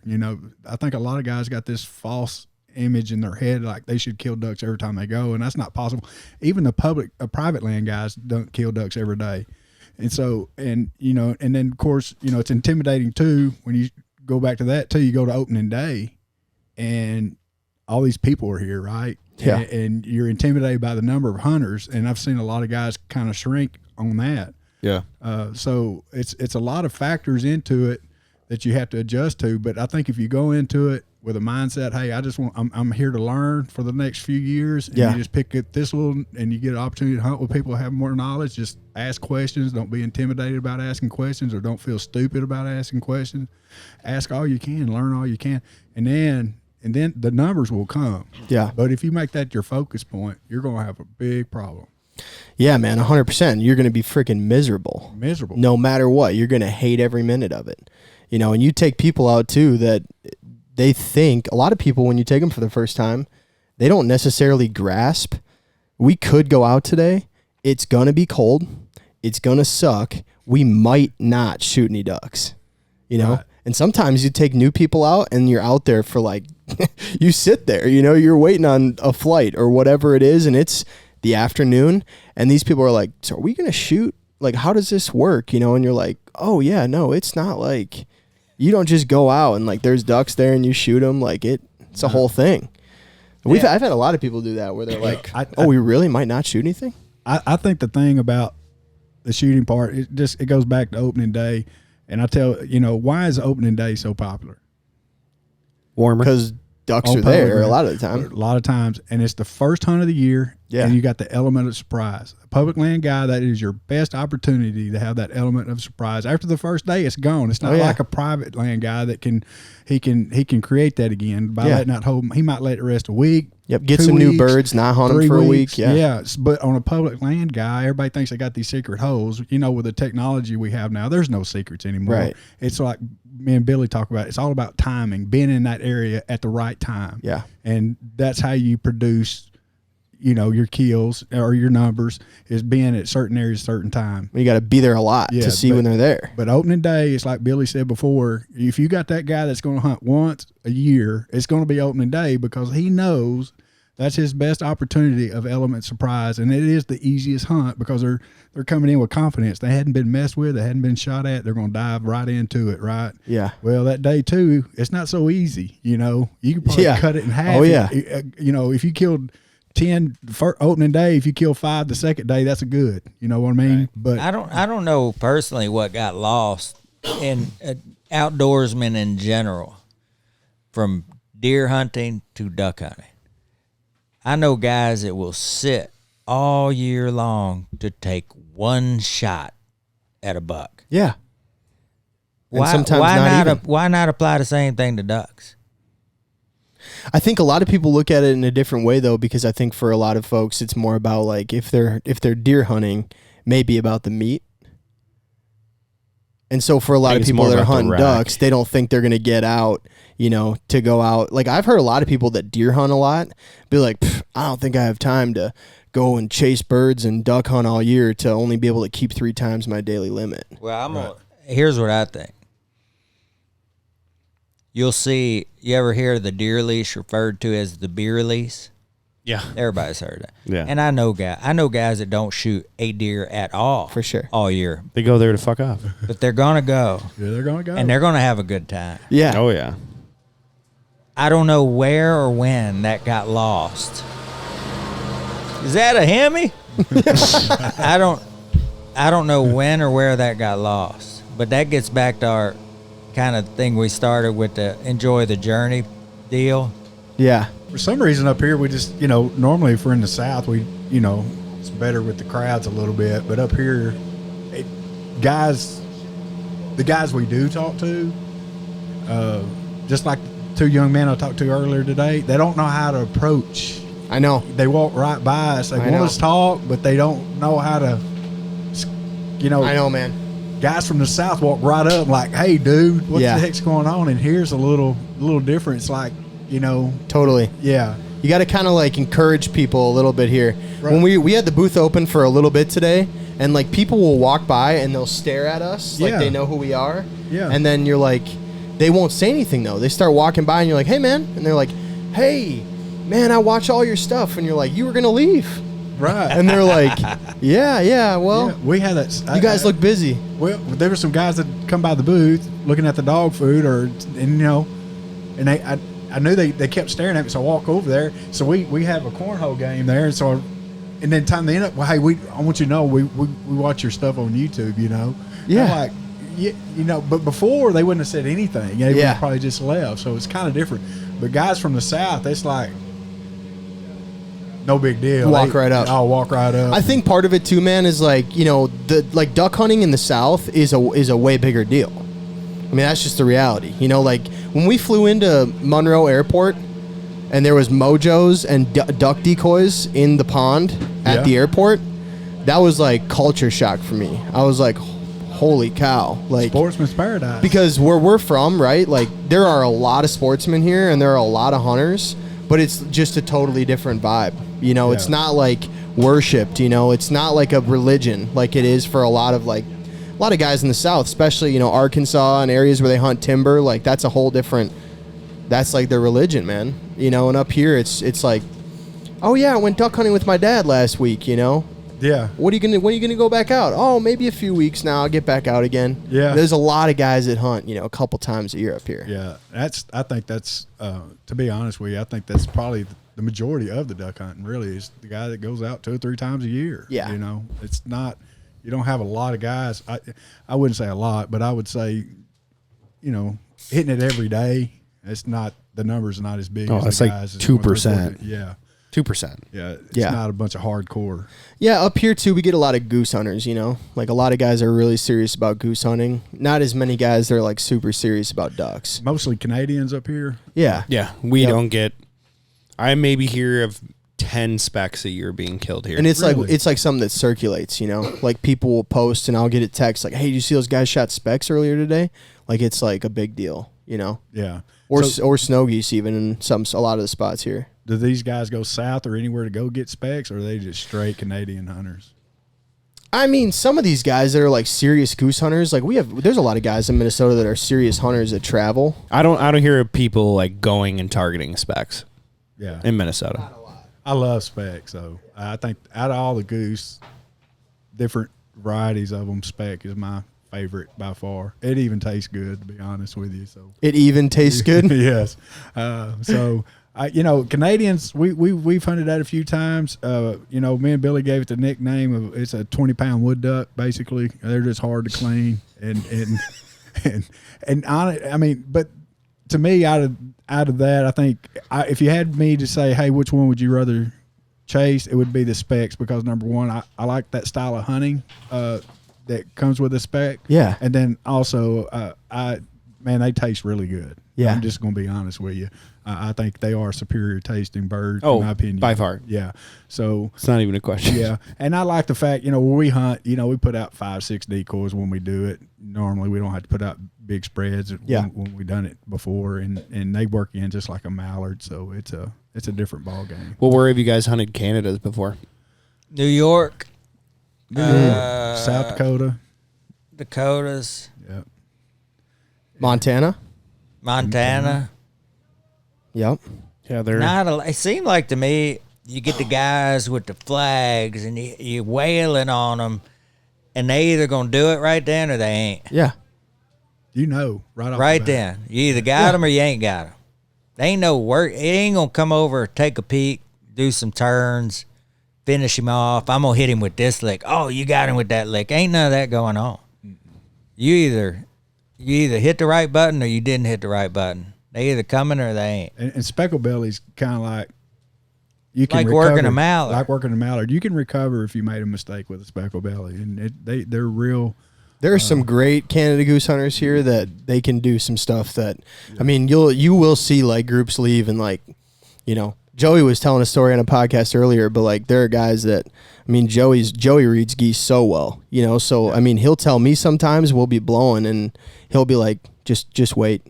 I think a lot of guys got this false image in their head like they should kill ducks every time they go, and that's not possible. Even the private land guys don't kill ducks every day. And so, and then of course, it's intimidating too when you go back to that too. You go to opening day and all these people are here, right? Yeah. And you're intimidated by the number of hunters, and I've seen a lot of guys kind of shrink on that. Yeah. So it's a lot of factors into it that you have to adjust to, but I think if you go into it with a mindset, hey, I'm here to learn for the next few years. And Yeah. you just pick it this little, and you get an opportunity to hunt with people who have more knowledge. Just ask questions. Don't be intimidated about asking questions, or don't feel stupid about asking questions. Ask all you can, learn all you can. And then the numbers will come. Yeah. But if you make that your focus point, you're going to have a big problem. Yeah, man, 100%. You're going to be freaking miserable. Miserable. No matter what. You're going to hate every minute of it. You know, and you take people out, too, that they think, a lot of people, when you take them for the first time, they don't necessarily grasp, we could go out today. It's going to be cold. It's going to suck. We might not shoot any ducks, you know? Right. And sometimes you take new people out and you're out there for like, you sit there, you know, you're waiting on a flight or whatever it is, and it's the afternoon, and these people are like, so are we going to shoot? Like, how does this work? You know, and you're like, oh, yeah, no, it's not like, you don't just go out and like there's ducks there and you shoot them. Like it's a whole thing. I've had a lot of people do that where they're like, we really might not shoot anything. I think the thing about the shooting part, it goes back to opening day. And I tell, why is opening day so popular? Warmer. Because ducks On are there public a lot of the land. time. A lot of times. And it's the first hunt of the year. Yeah. And you got the element of surprise. A public land guy, that is your best opportunity to have that element of surprise. After the first day, it's gone. It's not like a private land guy that can create that again by letting that hold. He might let it rest a week. Yep, get 2 some weeks, new birds, not hunt them 3 for a weeks. week. Yeah. But on a public land guy, everybody thinks they got these secret holes. With the technology we have now, there's no secrets anymore. Right. It's like me and Billy talk about. It's all about timing, being in that area at the right time. Yeah. And that's how you produce, your kills or your numbers, is being at certain areas, certain time. You got to be there a lot to see when they're there. But opening day, it's like Billy said before, if you got that guy that's going to hunt once a year, it's going to be opening day, because he knows that's his best opportunity of element surprise. And it is the easiest hunt because they're coming in with confidence. They hadn't been messed with. They hadn't been shot at. They're going to dive right into it, right? Yeah. Well, that day, too, it's not so easy, You can probably cut it in half. Oh, yeah. If you killed 10 for opening day, if you kill 5 the second day, that's a good. You know what I mean? Right. But I don't know personally what got lost in outdoorsmen in general, from deer hunting to duck hunting. I know guys that will sit all year long to take one shot at a buck. Yeah. Why, sometimes why not not? even. Why not apply the same thing to ducks? I think a lot of people look at it in a different way, though, because I think for a lot of folks, it's more about like if they're deer hunting, maybe about the meat. And so for a lot of people that are hunting ducks, they don't think they're going to get out, to go out. Like I've heard a lot of people that deer hunt a lot be like, I don't think I have time to go and chase birds and duck hunt all year to only be able to keep 3 times my daily limit. Well, here's what I think. You'll see, you ever hear the deer leash referred to as the beer lease? Yeah. Everybody's heard that. Yeah. And I know guys that don't shoot a deer at all. For sure. All year. They go there to fuck off. But they're going to go. yeah, they're going to go. And they're going to have a good time. Yeah. Oh, yeah. I don't know where or when that got lost. Is that a Hemi? I don't know when or where that got lost. But that gets back to our kind of thing we started with, the enjoy the journey deal. Yeah. For some reason up here, we just, normally if we're in the South, we, it's better with the crowds a little bit. But up here, the guys we do talk to, just like 2 young men I talked to earlier today, they don't know how to approach. I know. They walk right by us. They want us to talk, but they don't know how to, I know, man. Guys from the South walk right up like, hey, dude, what the heck's going on? And here's a little difference, like, Totally. Yeah. You got to kind of like encourage people a little bit here. Right. When we had the booth open for a little bit today, and like people will walk by and they'll stare at us like they know who we are. Yeah. And then you're like, they won't say anything though. They start walking by and you're like, hey man. And they're like, hey, man, I watch all your stuff. And you're like, you were going to leave. Right. And they're like, yeah, well, we had that. you guys look busy. Well, there were some guys that come by the booth looking at the dog food, and I knew they kept staring at me, so I walk over there. So we have a cornhole game there, and and then time they end up, well, hey, I want you to know we watch your stuff on YouTube, Yeah. And I'm like, but before they wouldn't have said anything. They would have probably just left. So it's kind of different. But guys from the South, it's like no big deal. Walk right up. I'll walk right up. I think part of it too, man, is like, you know, duck hunting in the South is a way bigger deal. I mean, that's just the reality. You know, like when we flew into Monroe Airport and there was mojos and duck decoys in the pond at the airport, that was like culture shock for me. I was like, holy cow. Like Sportsman's paradise. Because where we're from, right, like there are a lot of sportsmen here and there are a lot of hunters, but it's just a totally different vibe. You know, it's not like worshipped, you know, it's not like a religion like it is for a lot of guys in the South, especially, you know, Arkansas and areas where they hunt timber. Like that's a whole different, that's like their religion, man. You know, and up here it's like, oh yeah, I went duck hunting with my dad last week, you know. Yeah. When are you gonna go back out? Oh, maybe a few weeks now. I'll get back out again. Yeah. There's a lot of guys that hunt, you know, a couple times a year up here. Yeah. I think that's to be honest with you, I think that's probably the majority of the duck hunting really is the guy that goes out 2 or 3 times a year. Yeah. You know, it's not, you don't have a lot of guys. I wouldn't say a lot, but I would say, you know, hitting it every day, it's not, the number's not as big as it's the like guys. 2%. Yeah. 2%. Yeah. It's Yeah. not a bunch of hardcore. Yeah, up here too, we get a lot of goose hunters, you know. Like a lot of guys are really serious about goose hunting. Not as many guys that are like super serious about ducks. Mostly Canadians up here. Yeah. Yeah, we don't get. I maybe hear of 10 specs a year being killed here. And it's Really? like something that circulates, you know. Like people will post and I'll get a text like, "Hey, did you see those guys shot specs earlier today?" Like it's like a big deal, you know. Yeah. Or So- or snow geese even in a lot of the spots here. Do these guys go south or anywhere to go get specs, or are they just straight Canadian hunters? I mean, some of these guys that are like serious goose hunters, like there's a lot of guys in Minnesota that are serious hunters that travel. I don't hear of people like going and targeting specs Yeah. in Minnesota. I love specs, so I think out of all the goose, different varieties of them, spec is my favorite by far. It even tastes good, to be honest with you. So It even tastes good. yes. You know, Canadians, we've hunted that a few times. You know, me and Billy gave it the nickname of it's a 20-pound wood duck. Basically, they're just hard to clean and I mean, but to me, out of that, I think if you had me to say, hey, which one would you rather chase? It would be the specs because number one, I like that style of hunting that comes with a spec. Yeah. And then also, they taste really good. Yeah. I'm just going to be honest with you. I think they are superior tasting birds, Oh, in my opinion. by far. Yeah. So, It's not even a question. yeah. And I like the fact, you know, when we hunt, you know, we put out 5-6 decoys when we do it. Normally, we don't have to put out big spreads when we've done it before. And they work in just like a mallard. So, it's a different ball game. Well, where have you guys hunted Canadas before? New York, South Dakota. Dakotas, Yeah. Montana. Montana. Yep. Yeah, they're It seemed like to me you get the guys with the flags and you wailing on them, and they either gonna do it right then or they ain't. Yeah. You know, right off Right the bat. then, you either got them or you ain't got them. They ain't no work. It ain't gonna come over, take a peek, do some turns, finish him off. I'm gonna hit him with this lick. Oh, you got him with that lick. Ain't none of that going on. You either hit the right button or you didn't hit the right button. They either coming or they ain't. And speckle belly's kind of like you can Like recover, working a mallard. Like working a mallard, you can recover if you made a mistake with a speckle belly, and they're real. There are some great Canada goose hunters here that they can do some stuff that, I mean, you will see like groups leave and like, you know, Joey was telling a story on a podcast earlier, but like there are guys that, I mean, Joey reads geese so well, you know, so I mean, he'll tell me sometimes we'll be blowing and he'll be like, just wait.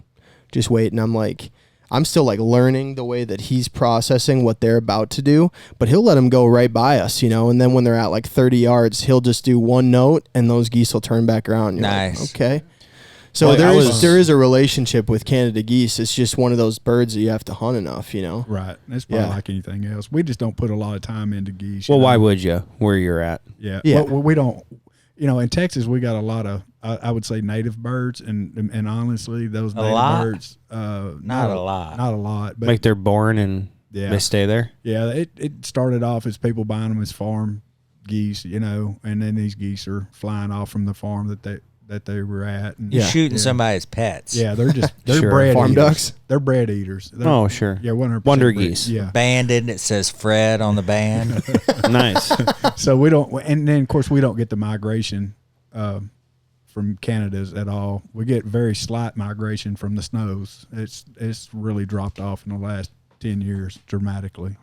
And I'm like, I'm still like learning the way that he's processing what they're about to do, but he'll let them go right by us, you know, and then when they're at like 30 yards, he'll just do one note and those geese will turn back around. You're Nice. Like, okay. So Well, there is a relationship with Canada geese. It's just one of those birds that you have to hunt enough, you know. Right. It's probably Yeah. like anything else. We just don't put a lot of time into geese. well, you know? why would you? Where you're at? Yeah. Yeah. Well, we don't. You know, in Texas, we got a lot of, I would say, native birds, and honestly, those native lot? birds, Not a lot. not a lot, but Like they're born and Yeah. they stay there? yeah, it started off as people buying them as farm geese, you know, and then these geese are flying off from the farm that that they were at. And, You're shooting somebody's pets. Yeah, they're Sure. bread Farm eaters. ducks? They're bread eaters. Oh, sure. Yeah, 100%. Wonder bread. geese. Yeah. Banded. It says Fred on the band. Nice. So we don't, and then of course we don't get the migration from Canada's at all. We get very slight migration from the snows. It's really dropped off in the last 10 years dramatically.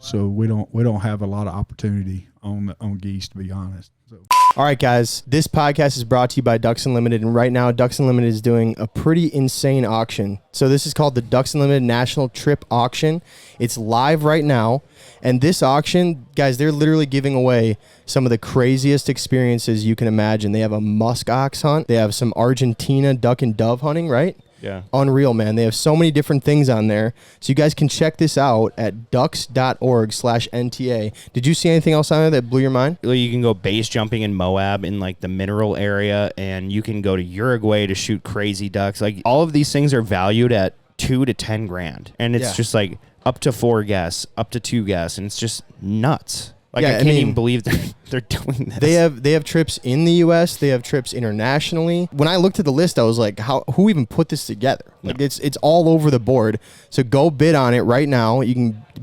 So we don't have a lot of opportunity on geese, to be honest. So. All right, guys, this podcast is brought to you by Ducks Unlimited, and right now Ducks Unlimited is doing a pretty insane auction. So this is called the Ducks Unlimited National Trip Auction. It's live right now, and this auction, guys, they're literally giving away some of the craziest experiences you can imagine. They have a musk ox hunt. They have some Argentina duck and dove hunting, right? Yeah. Unreal, man. They have so many different things on there. So you guys can check this out at ducks.org/NTA. Did you see anything else on there that blew your mind? You can go base jumping in Moab in like the mineral area, and you can go to Uruguay to shoot crazy ducks. Like all of these things are valued at $2 to $10 grand, and it's just like up to 4 guests, up to 2 guests, and it's just nuts. Like I can't even believe they're doing this. They have trips in the U.S. They have trips internationally. When I looked at the list, I was like, who even put this together? Like it's all over the board. So go bid on it right now.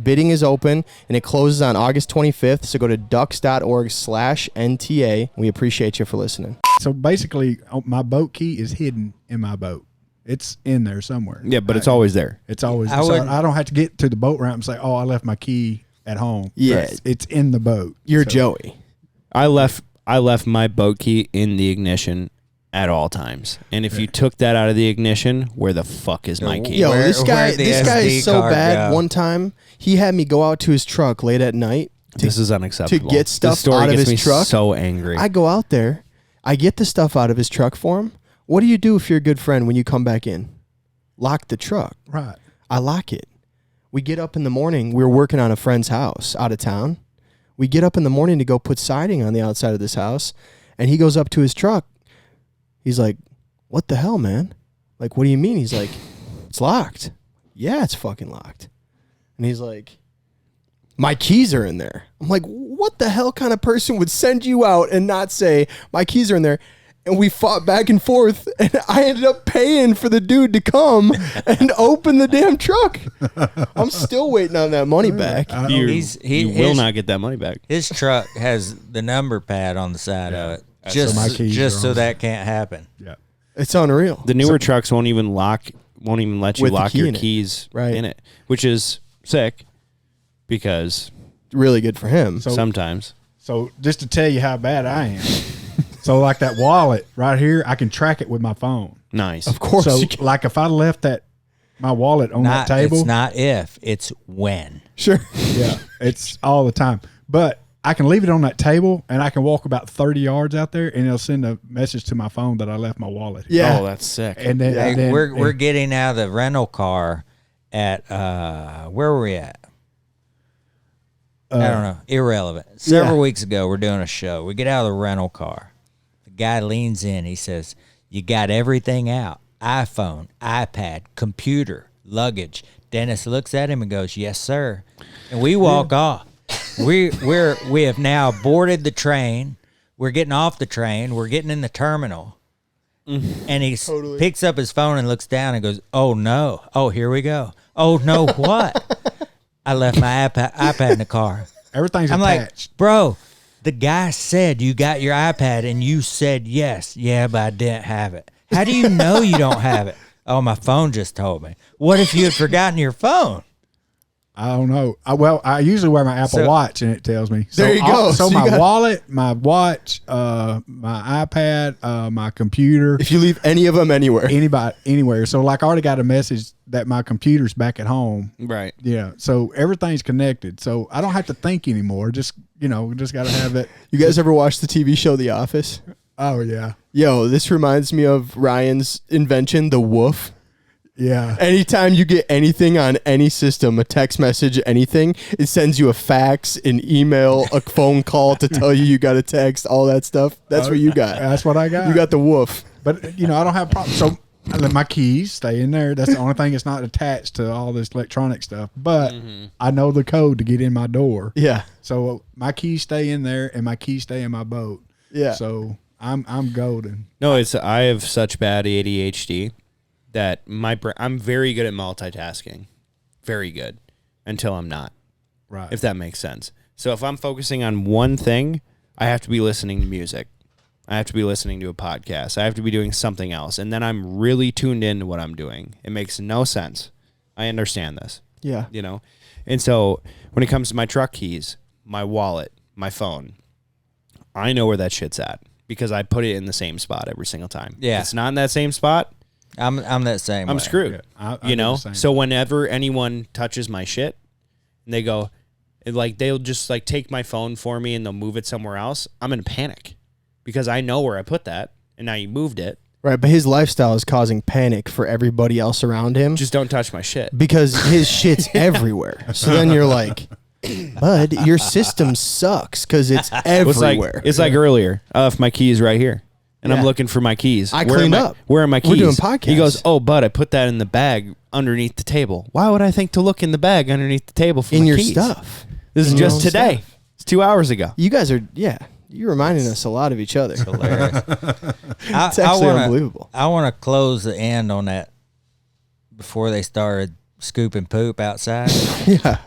Bidding is open and it closes on August 25th. So go to ducks.org/NTA. We appreciate you for listening. So basically, my boat key is hidden in my boat. It's in there somewhere. Yeah, but it's always there. It's always. I don't have to get to the boat ramp and say, "Oh, I left my key at home." Yeah, it's in the boat. You're Joey. I left my boat key in the ignition at all times, and if you took that out of the ignition, where the fuck is my key? Yo, this guy is so bad. Go? One time, he had me go out to his truck late at night. This is unacceptable. To get stuff this story out of gets his me truck. So angry. I go out there, I get the stuff out of his truck for him. What do you do if you're a good friend when you come back in? Lock the truck. Right. I lock it. We get up in the morning. We're working on a friend's house out of town. We get up in the morning to go put siding on the outside of this house, and he goes up to his truck. He's like, "What the hell, man? Like, what do you mean?" He's like, "It's locked." "Yeah, it's fucking locked." And he's like, "My keys are in there." I'm like, what the hell kind of person would send you out and not say, "My keys are in there"? And we fought back and forth, and I ended up paying for the dude to come and open the damn truck. I'm still waiting on that money back. You will not get that money back. His truck has the number pad on the side of it, so that can't happen. Yeah, it's unreal. The newer trucks won't even let you lock your keys in it, which is sick because really good for him. Sometimes. So just to tell you how bad I am. So like that wallet right here, I can track it with my phone. Nice. Of course. So like if I left my wallet on that table. It's not if, it's when. Sure. Yeah, it's all the time. But I can leave it on that table, and I can walk about 30 yards out there, and it'll send a message to my phone that I left my wallet here. Yeah. Oh, that's sick. And then, we're getting out of the rental car at, where were we at? I don't know. Irrelevant. Several weeks ago, we're doing a show. We get out of the rental car. Guy leans in. He says, "You got everything out: iPhone, iPad, computer, luggage." Dennis looks at him and goes, "Yes, sir." And we walk off. We have now boarded the train. We're getting off the train. We're getting in the terminal. And he picks up his phone and looks down and goes, "Oh no! Oh, here we go! Oh no! What? I left my iPad in the car." Everything's I'm attached. like, "Bro, the guy said you got your iPad and you said yes." "Yeah, but I didn't have it." "How do you know you don't have it?" "Oh, my phone just told me." "What if you had forgotten your phone?" I don't know. I usually wear my Apple Watch, and it tells me. So there you go. So my wallet, my watch, my iPad, my computer. If you leave any of them anywhere. Anywhere. So like I already got a message that my computer's back at home. Right. Yeah. So everything's connected. So I don't have to think anymore. Just got to have it. You guys ever watch the TV show The Office? Oh, yeah. Yo, this reminds me of Ryan's invention, the woof. Yeah. Anytime you get anything on any system, a text message, anything, it sends you a fax, an email, a phone call to tell you got a text, all that stuff. That's what you got. That's what I got. You got the woof. But, I don't have problems. So I let my keys stay in there. That's the only thing that's not attached to all this electronic stuff. But I know the code to get in my door. Yeah. So my keys stay in there, and my keys stay in my boat. Yeah. So I'm golden. No, I have such bad ADHD that I'm very good at multitasking. Very good. Until I'm not. Right. If that makes sense. So if I'm focusing on one thing, I have to be listening to music. I have to be listening to a podcast. I have to be doing something else. And then I'm really tuned into what I'm doing. It makes no sense. I understand this. Yeah. You know? And so when it comes to my truck keys, my wallet, my phone, I know where that shit's at because I put it in the same spot every single time. Yeah. If it's not in that same spot, I'm that same I'm way. screwed. Yeah, I you do know? the same. So whenever anyone touches my shit and they go, like, they'll just like take my phone for me and they'll move it somewhere else, I'm in a panic because I know where I put that and now you moved it. Right, but his lifestyle is causing panic for everybody else around him. Just don't touch my shit. Because his shit's everywhere. So then you're like, bud, your system sucks because it's everywhere. It's like earlier. If my key is right here. And Yeah. I'm looking for my keys. I cleaned up. Where are my keys? We're doing podcasts. He goes, oh, bud, I put that in the bag underneath the table. Why would I think to look in the bag underneath the table for in my your keys? stuff. This is In your just own today. stuff. It's 2 hours ago. You guys are, you're reminding us a lot of each other. Hilarious. It's actually unbelievable. I want to close the end on that before they started scooping poop outside. Yeah.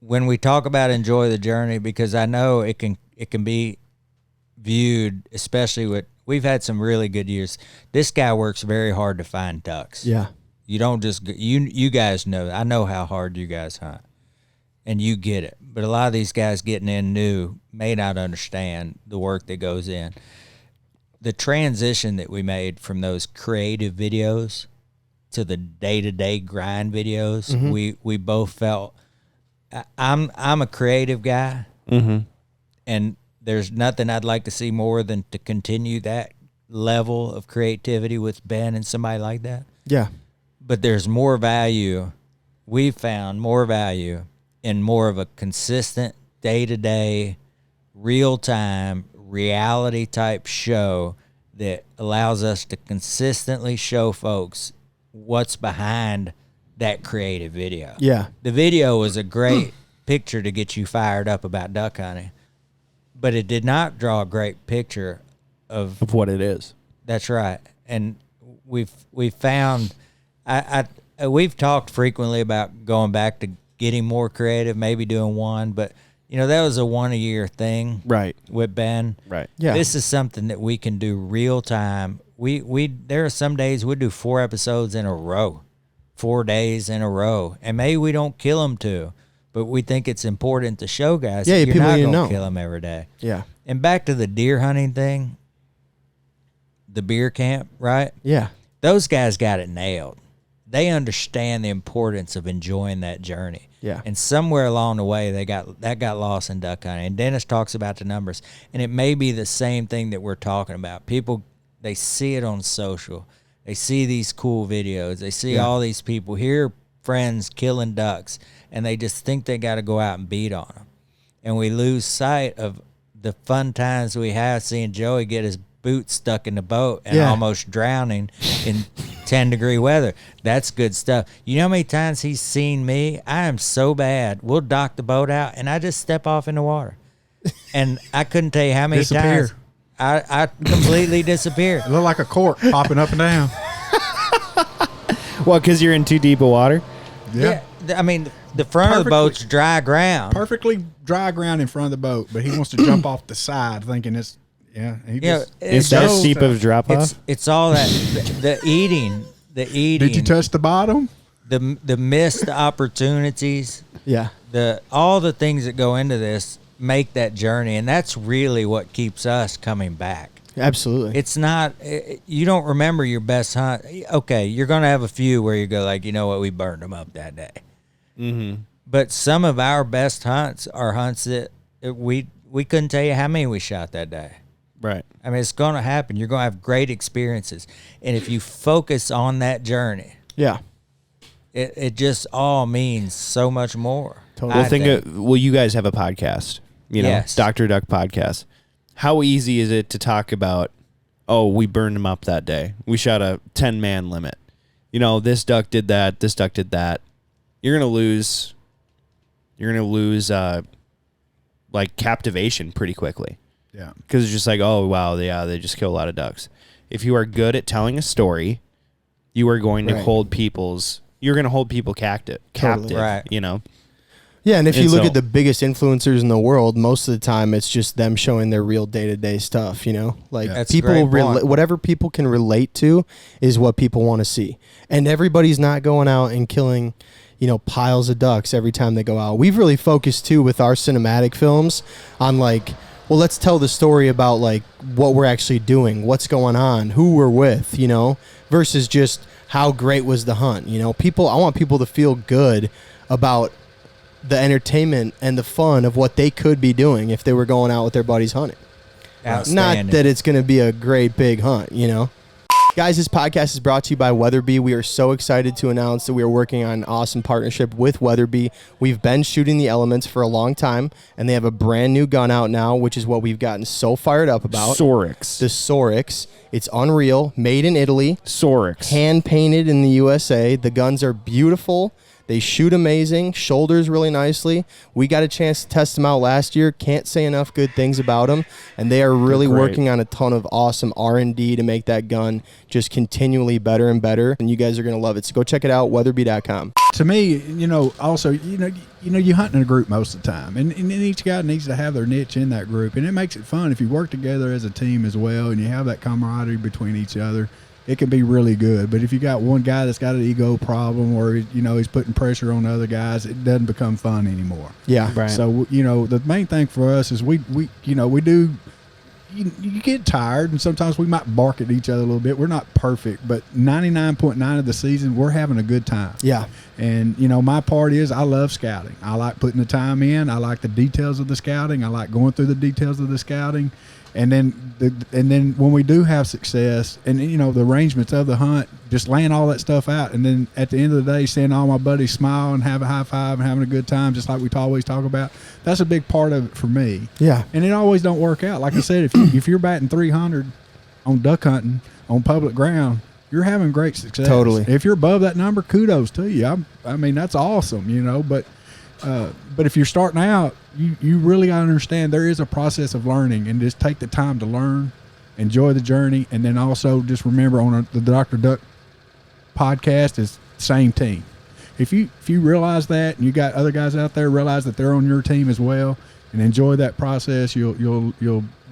When we talk about enjoy the journey, because I know it can be viewed, especially with, we've had some really good years. This guy works very hard to find ducks. Yeah. You don't just you guys know. I know how hard you guys hunt, and you get it. But a lot of these guys getting in new may not understand the work that goes in. The transition that we made from those creative videos to the day-to-day grind videos, we both felt. I'm a creative guy, and there's nothing I'd like to see more than to continue that level of creativity with Ben and somebody like that. Yeah. But there's more value. We've found more value in more of a consistent, day-to-day, real-time, reality-type show that allows us to consistently show folks what's behind that creative video. Yeah. The video was a great picture to get you fired up about duck hunting, but it did not draw a great picture of Of what it is. That's right. And we've found we've talked frequently about going back to getting more creative, maybe doing one, but that was a 1 a year thing. Right. With Ben. Right. Yeah. This is something that we can do real time. There are some days we do 4 episodes in a row, 4 days in a row, and maybe we don't kill them too, but we think it's important to show guys. Yeah, that you're people not need to going know. to kill them every day. Yeah. And back to the deer hunting thing, the beer camp, right? Yeah. Those guys got it nailed. They understand the importance of enjoying that journey. Yeah. And somewhere along the way, that got lost in duck hunting. And Dennis talks about the numbers, and it may be the same thing that we're talking about. People, they see it on social. They see these cool videos. They see all these people hear friends killing ducks, and they just think they got to go out and beat on them. And we lose sight of the fun times we have seeing Joey get his boots stuck in the boat and almost drowning in 10-degree weather. That's good stuff. You know how many times he's seen me? I am so bad. We'll dock the boat out, and I just step off in the water. And I couldn't tell you how many times I completely disappear. It looked like a cork popping up and down. Well, because you're in too deep of water? Yeah. I mean, the front of the boat's dry ground. Perfectly dry ground in front of the boat, but he wants to jump off the side thinking it's, It's that steep of a drop off? It's all that, the eating. Did you touch the bottom? The missed opportunities. Yeah. All the things that go into this make that journey, and that's really what keeps us coming back. Absolutely. It's not, you don't remember your best hunt. Okay, you're going to have a few where you go like, you know what, we burned them up that day. Mm-hmm. But some of our best hunts are hunts that we couldn't tell you how many we shot that day. Right. I mean, it's going to happen. You're going to have great experiences. And if you focus on that journey, yeah. it just all means so much more. Totally. Well, you guys have a podcast, Yes. Dr. Duck podcast. How easy is it to talk about, we burned them up that day. We shot a 10-man limit. This duck did that. This duck did that. You're going to lose like captivation pretty quickly. Yeah. Because it's just like, oh, wow, yeah, they just kill a lot of ducks. If you are good at telling a story, you are going to hold people captive, right. you know? Yeah, and if you look at the biggest influencers in the world, most of the time it's just them showing their real day-to-day stuff, you know? Like people whatever people can relate to is what people want to see. And everybody's not going out and killing, you know, piles of ducks every time they go out. We've really focused too with our cinematic films on like, well, let's tell the story about like what we're actually doing, what's going on, who we're with, you know, versus just how great was the hunt. You know, I want people to feel good about the entertainment and the fun of what they could be doing if they were going out with their buddies hunting. Not that it's going to be a great big hunt, you know. Guys, this podcast is brought to you by Weatherby. We are so excited to announce that we are working on an awesome partnership with Weatherby. We've been shooting the Elements for a long time, and they have a brand new gun out now, which is what we've gotten so fired up about. Soryx. The Soryx. It's unreal, made in Italy. Soryx. Hand-painted in the USA. The guns are beautiful. They shoot amazing, shoulders really nicely. We got a chance to test them out last year. Can't say enough good things about them. And they are really working on a ton of awesome R&D to make that gun just continually better and better. And you guys are going to love it. So go check it out, weatherby.com. To me, you know, also, you hunt in a group most of the time. And each guy needs to have their niche in that group. And it makes it fun if you work together as a team as well and you have that camaraderie between each other. It can be really good. But if you got one guy that's got an ego problem or, you know, he's putting pressure on other guys, it doesn't become fun anymore. Yeah. Right. So, you know, the main thing for us is we do, you get tired and sometimes we might bark at each other a little bit. We're not perfect, but 99.9 of the season, we're having a good time. Yeah. And, you know, my part is I love scouting. I like putting the time in. I like the details of the scouting. I like going through the details of the scouting. And then when we do have success and, you know, the arrangements of the hunt, just laying all that stuff out. And then at the end of the day, seeing all my buddies smile and have a high five and having a good time, just like we always talk about, that's a big part of it for me. Yeah. And it always don't work out. Like I said, if you're batting 300 on duck hunting on public ground, you're having great success. Totally. If you're above that number, kudos to you. I mean, that's awesome, you know, but if you're starting out, you really got to understand there is a process of learning, and just take the time to learn, enjoy the journey, and then also just remember the Dr. Duck podcast is same team. If you realize that, and you got other guys out there realize that they're on your team as well, and enjoy that process, you'll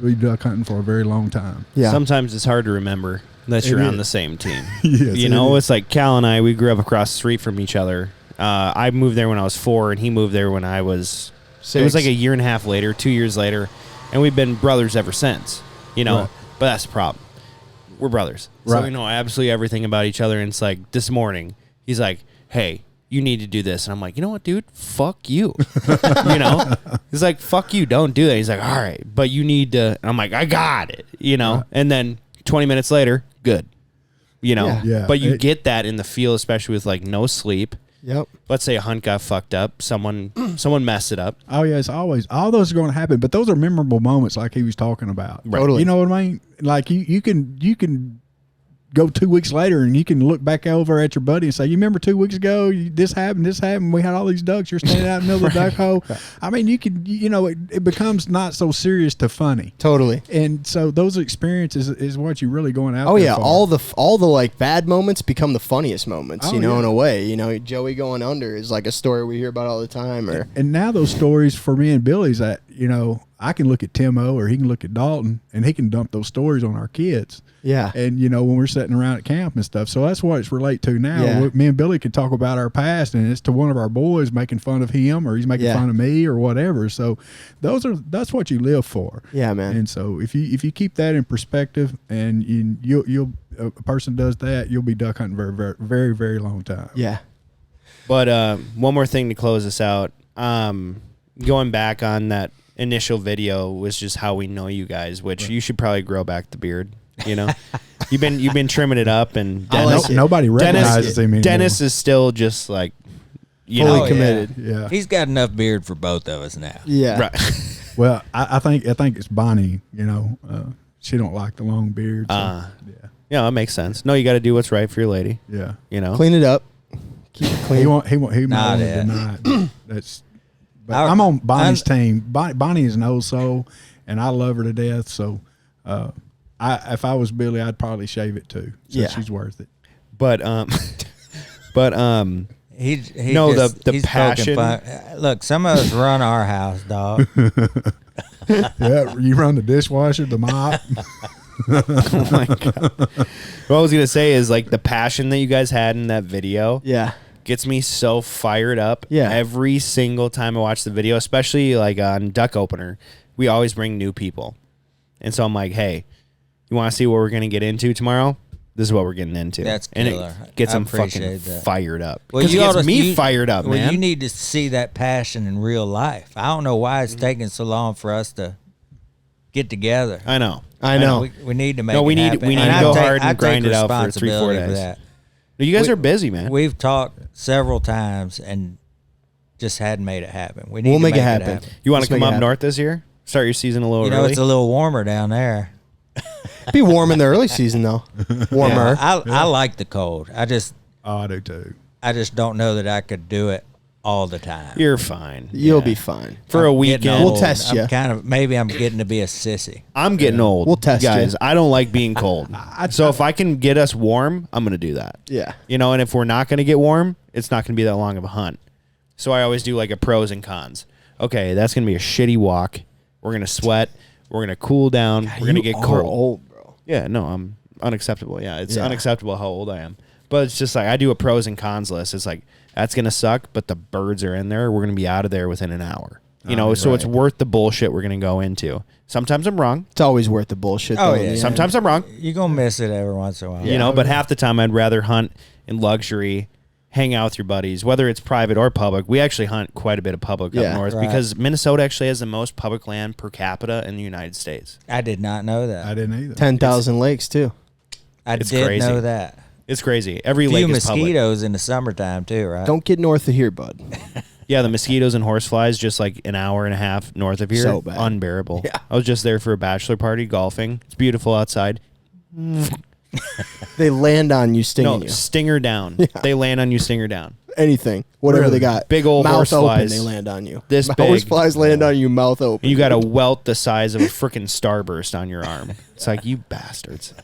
be duck hunting for a very long time. Yeah. Sometimes it's hard to remember that you're on the same team. Yes, you know, it's like Cal and I, we grew up across the street from each other. I moved there when I was 4, and he moved there when I was 6. It was like a year and a half later, 2 years later, and we've been brothers ever since, you know. Right. But that's the problem. We're brothers. Right. So we know absolutely everything about each other, and it's like this morning, he's like, hey, you need to do this. And I'm like, you know what, dude? Fuck you. You know? He's like, fuck you, don't do that. He's like, all right, but you need to. And I'm like, I got it, you know? Right. And then 20 minutes later, good. You know? Yeah. But you get that in the field, especially with like no sleep. Yep. Let's say a hunt got fucked up. Someone messed it up. Oh yeah, it's always all those are going to happen. But those are memorable moments, like he was talking about. Right. Totally. You know what I mean? Like you can go 2 weeks later and you can look back over at your buddy and say, you remember 2 weeks ago, this happened. We had all these ducks. You're standing out in the middle of the duck hole. I mean, it becomes not so serious to funny. Totally. And so those experiences is what you're really going out. Oh there yeah, for. all the like bad moments become the funniest moments. In a way. You know, Joey going under is like a story we hear about all the time. And now those stories for me and Billy's that, you know, I can look at Timo or he can look at Dalton and he can dump those stories on our kids. Yeah. And, you know, when we're sitting around at camp and stuff. So that's what it's relate to now. Yeah. Me and Billy can talk about our past, and it's to one of our boys making fun of him, or he's making fun of me or whatever. So that's what you live for. Yeah, man. And so if you keep that in perspective and you'll a person does that, you'll be duck hunting very, very, very, very long time. Yeah. But one more thing to close us out. Going back on that initial video was just how we know you guys, which you should probably grow back the beard. You know, you've been trimming it up, and Dennis, nobody recognizes him anymore. Dennis is still just like fully committed. Yeah, he's got enough beard for both of us now. Yeah, right. Well, I think it's Bonnie. You know, she don't like the long beard. So, yeah, that makes sense. No, you got to do what's right for your lady. Yeah, you know, clean it up, keep it clean. He might deny it. That's. But I'm on Bonnie's team. Bonnie is an old soul, and I love her to death. So, if I was Billy, I'd probably shave it too. So Yeah. she's worth it. But He No, just, the he's passion. poking fun. Look, some of us run our house, dog. Yeah, you run the dishwasher, the mop. oh my god. What I was gonna say is like the passion that you guys had in that video Yeah. gets me so fired up. Yeah. Every single time I watch the video, especially like on Duck Opener, we always bring new people, and so I'm like, hey, you want to see what we're gonna get into tomorrow? This is what we're getting into. That's and killer. it gets I them fucking appreciate that. fired up. Well, Because it you gets oughta- me you- fired up, Well, man. you need to see that passion in real life. I don't know why it's taking so long for us to get together. I know. I know. We need to make. No, we it need- happen. we need And to I go take- hard and I take grind it out for 3-4 responsibility for days. that. You guys We- are busy, man. We've talked several times and just hadn't made it happen. We need We'll to make it happen. You want Let's to come make it up happen. north this year? Start your season a little You know, early. it's a little warmer down there. Be warm in the early season though. Warmer. I like the cold. I just I do too. don't know that I could do it all the time. You're fine. You'll Yeah. be fine. For a Getting weekend. We'll old. test I'm ya. Maybe I'm getting to be a sissy. I'm getting old. We'll test guys. you. I don't like being cold. So if I can get us warm, I'm going to do that. Yeah. You know, and if we're not going to get warm, it's not going to be that long of a hunt. So I always do like a pros and cons. Okay, that's going to be a shitty walk. We're going to sweat. We're going to cool down. We're going to get You are cold. old, bro. Yeah, no, I'm unacceptable. Yeah, it's Yeah. unacceptable how old I am. But it's just like I do a pros and cons list. It's like that's gonna suck, but the birds are in there. We're gonna be out of there within an hour. You know, so it's worth the bullshit we're gonna go into. Sometimes I'm wrong. It's always worth the bullshit. Oh, though, in yeah. the end. Sometimes I'm wrong. You're going to miss it every once in a while. You know, but half the time I'd rather hunt in luxury, hang out with your buddies, whether it's private or public. We actually hunt quite a bit of public Yeah. up north Right. because Minnesota actually has the most public land per capita in the United States. I did not know that. I didn't either. 10,000 lakes too. I it's did crazy. know that. It's crazy. Every A lake few is public. mosquitoes in the summertime too, right? Don't get north of here, bud. Yeah, the mosquitoes and horseflies just like an hour and a half north of here. So bad. Unbearable. Yeah. I was just there for a bachelor party golfing. It's beautiful outside. They land on you, stinging No, you. stinger down. They land on you, stinger down. Anything, whatever Really? they got. Big old mouth horse open, flies. they land on you. This Horse big. flies land on you, mouth open. And you got a welt the size of a freaking starburst on your arm. It's like, you bastards.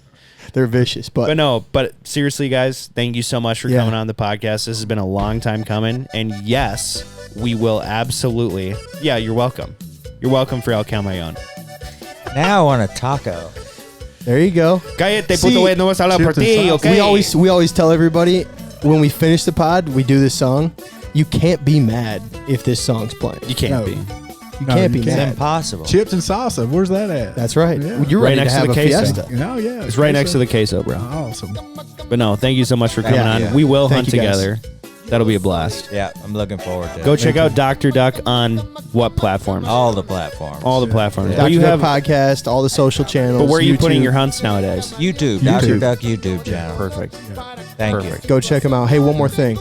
They're vicious, But no, but seriously, guys, thank you so much for Yeah. coming on the podcast. This has been a long time coming. And yes, we will absolutely. Yeah, you're welcome. You're welcome for El Camaleon. Now I want a taco. there you go. Cállate, See, puto, no vas a hablar por chips and ti, sauce. okay? We always tell everybody when we finish the pod, we do this song. You can't be mad if this song's playing. You can't No. be. You No, can't you be can't. It's mad. impossible. Chips and salsa. Where's that at? That's right. Yeah. You're Right ready next to to have the a queso. fiesta. Oh yeah. It's right next to the queso, bro. Awesome. But no, thank you so much for coming Yeah. on. Yeah. We will Thank hunt you, guys. together. That'll be a blast. Yeah, I'm looking forward to Go it. check out Dr. Duck on what platforms? All the platforms. All the platforms. Yeah. But Dr. you Duck have. podcast, all the social channels. But where are you putting YouTube. your hunts nowadays? YouTube, YouTube. Dr. Duck YouTube channel. Perfect. Thank Perfect. you. Go check them out. Hey, one more thing.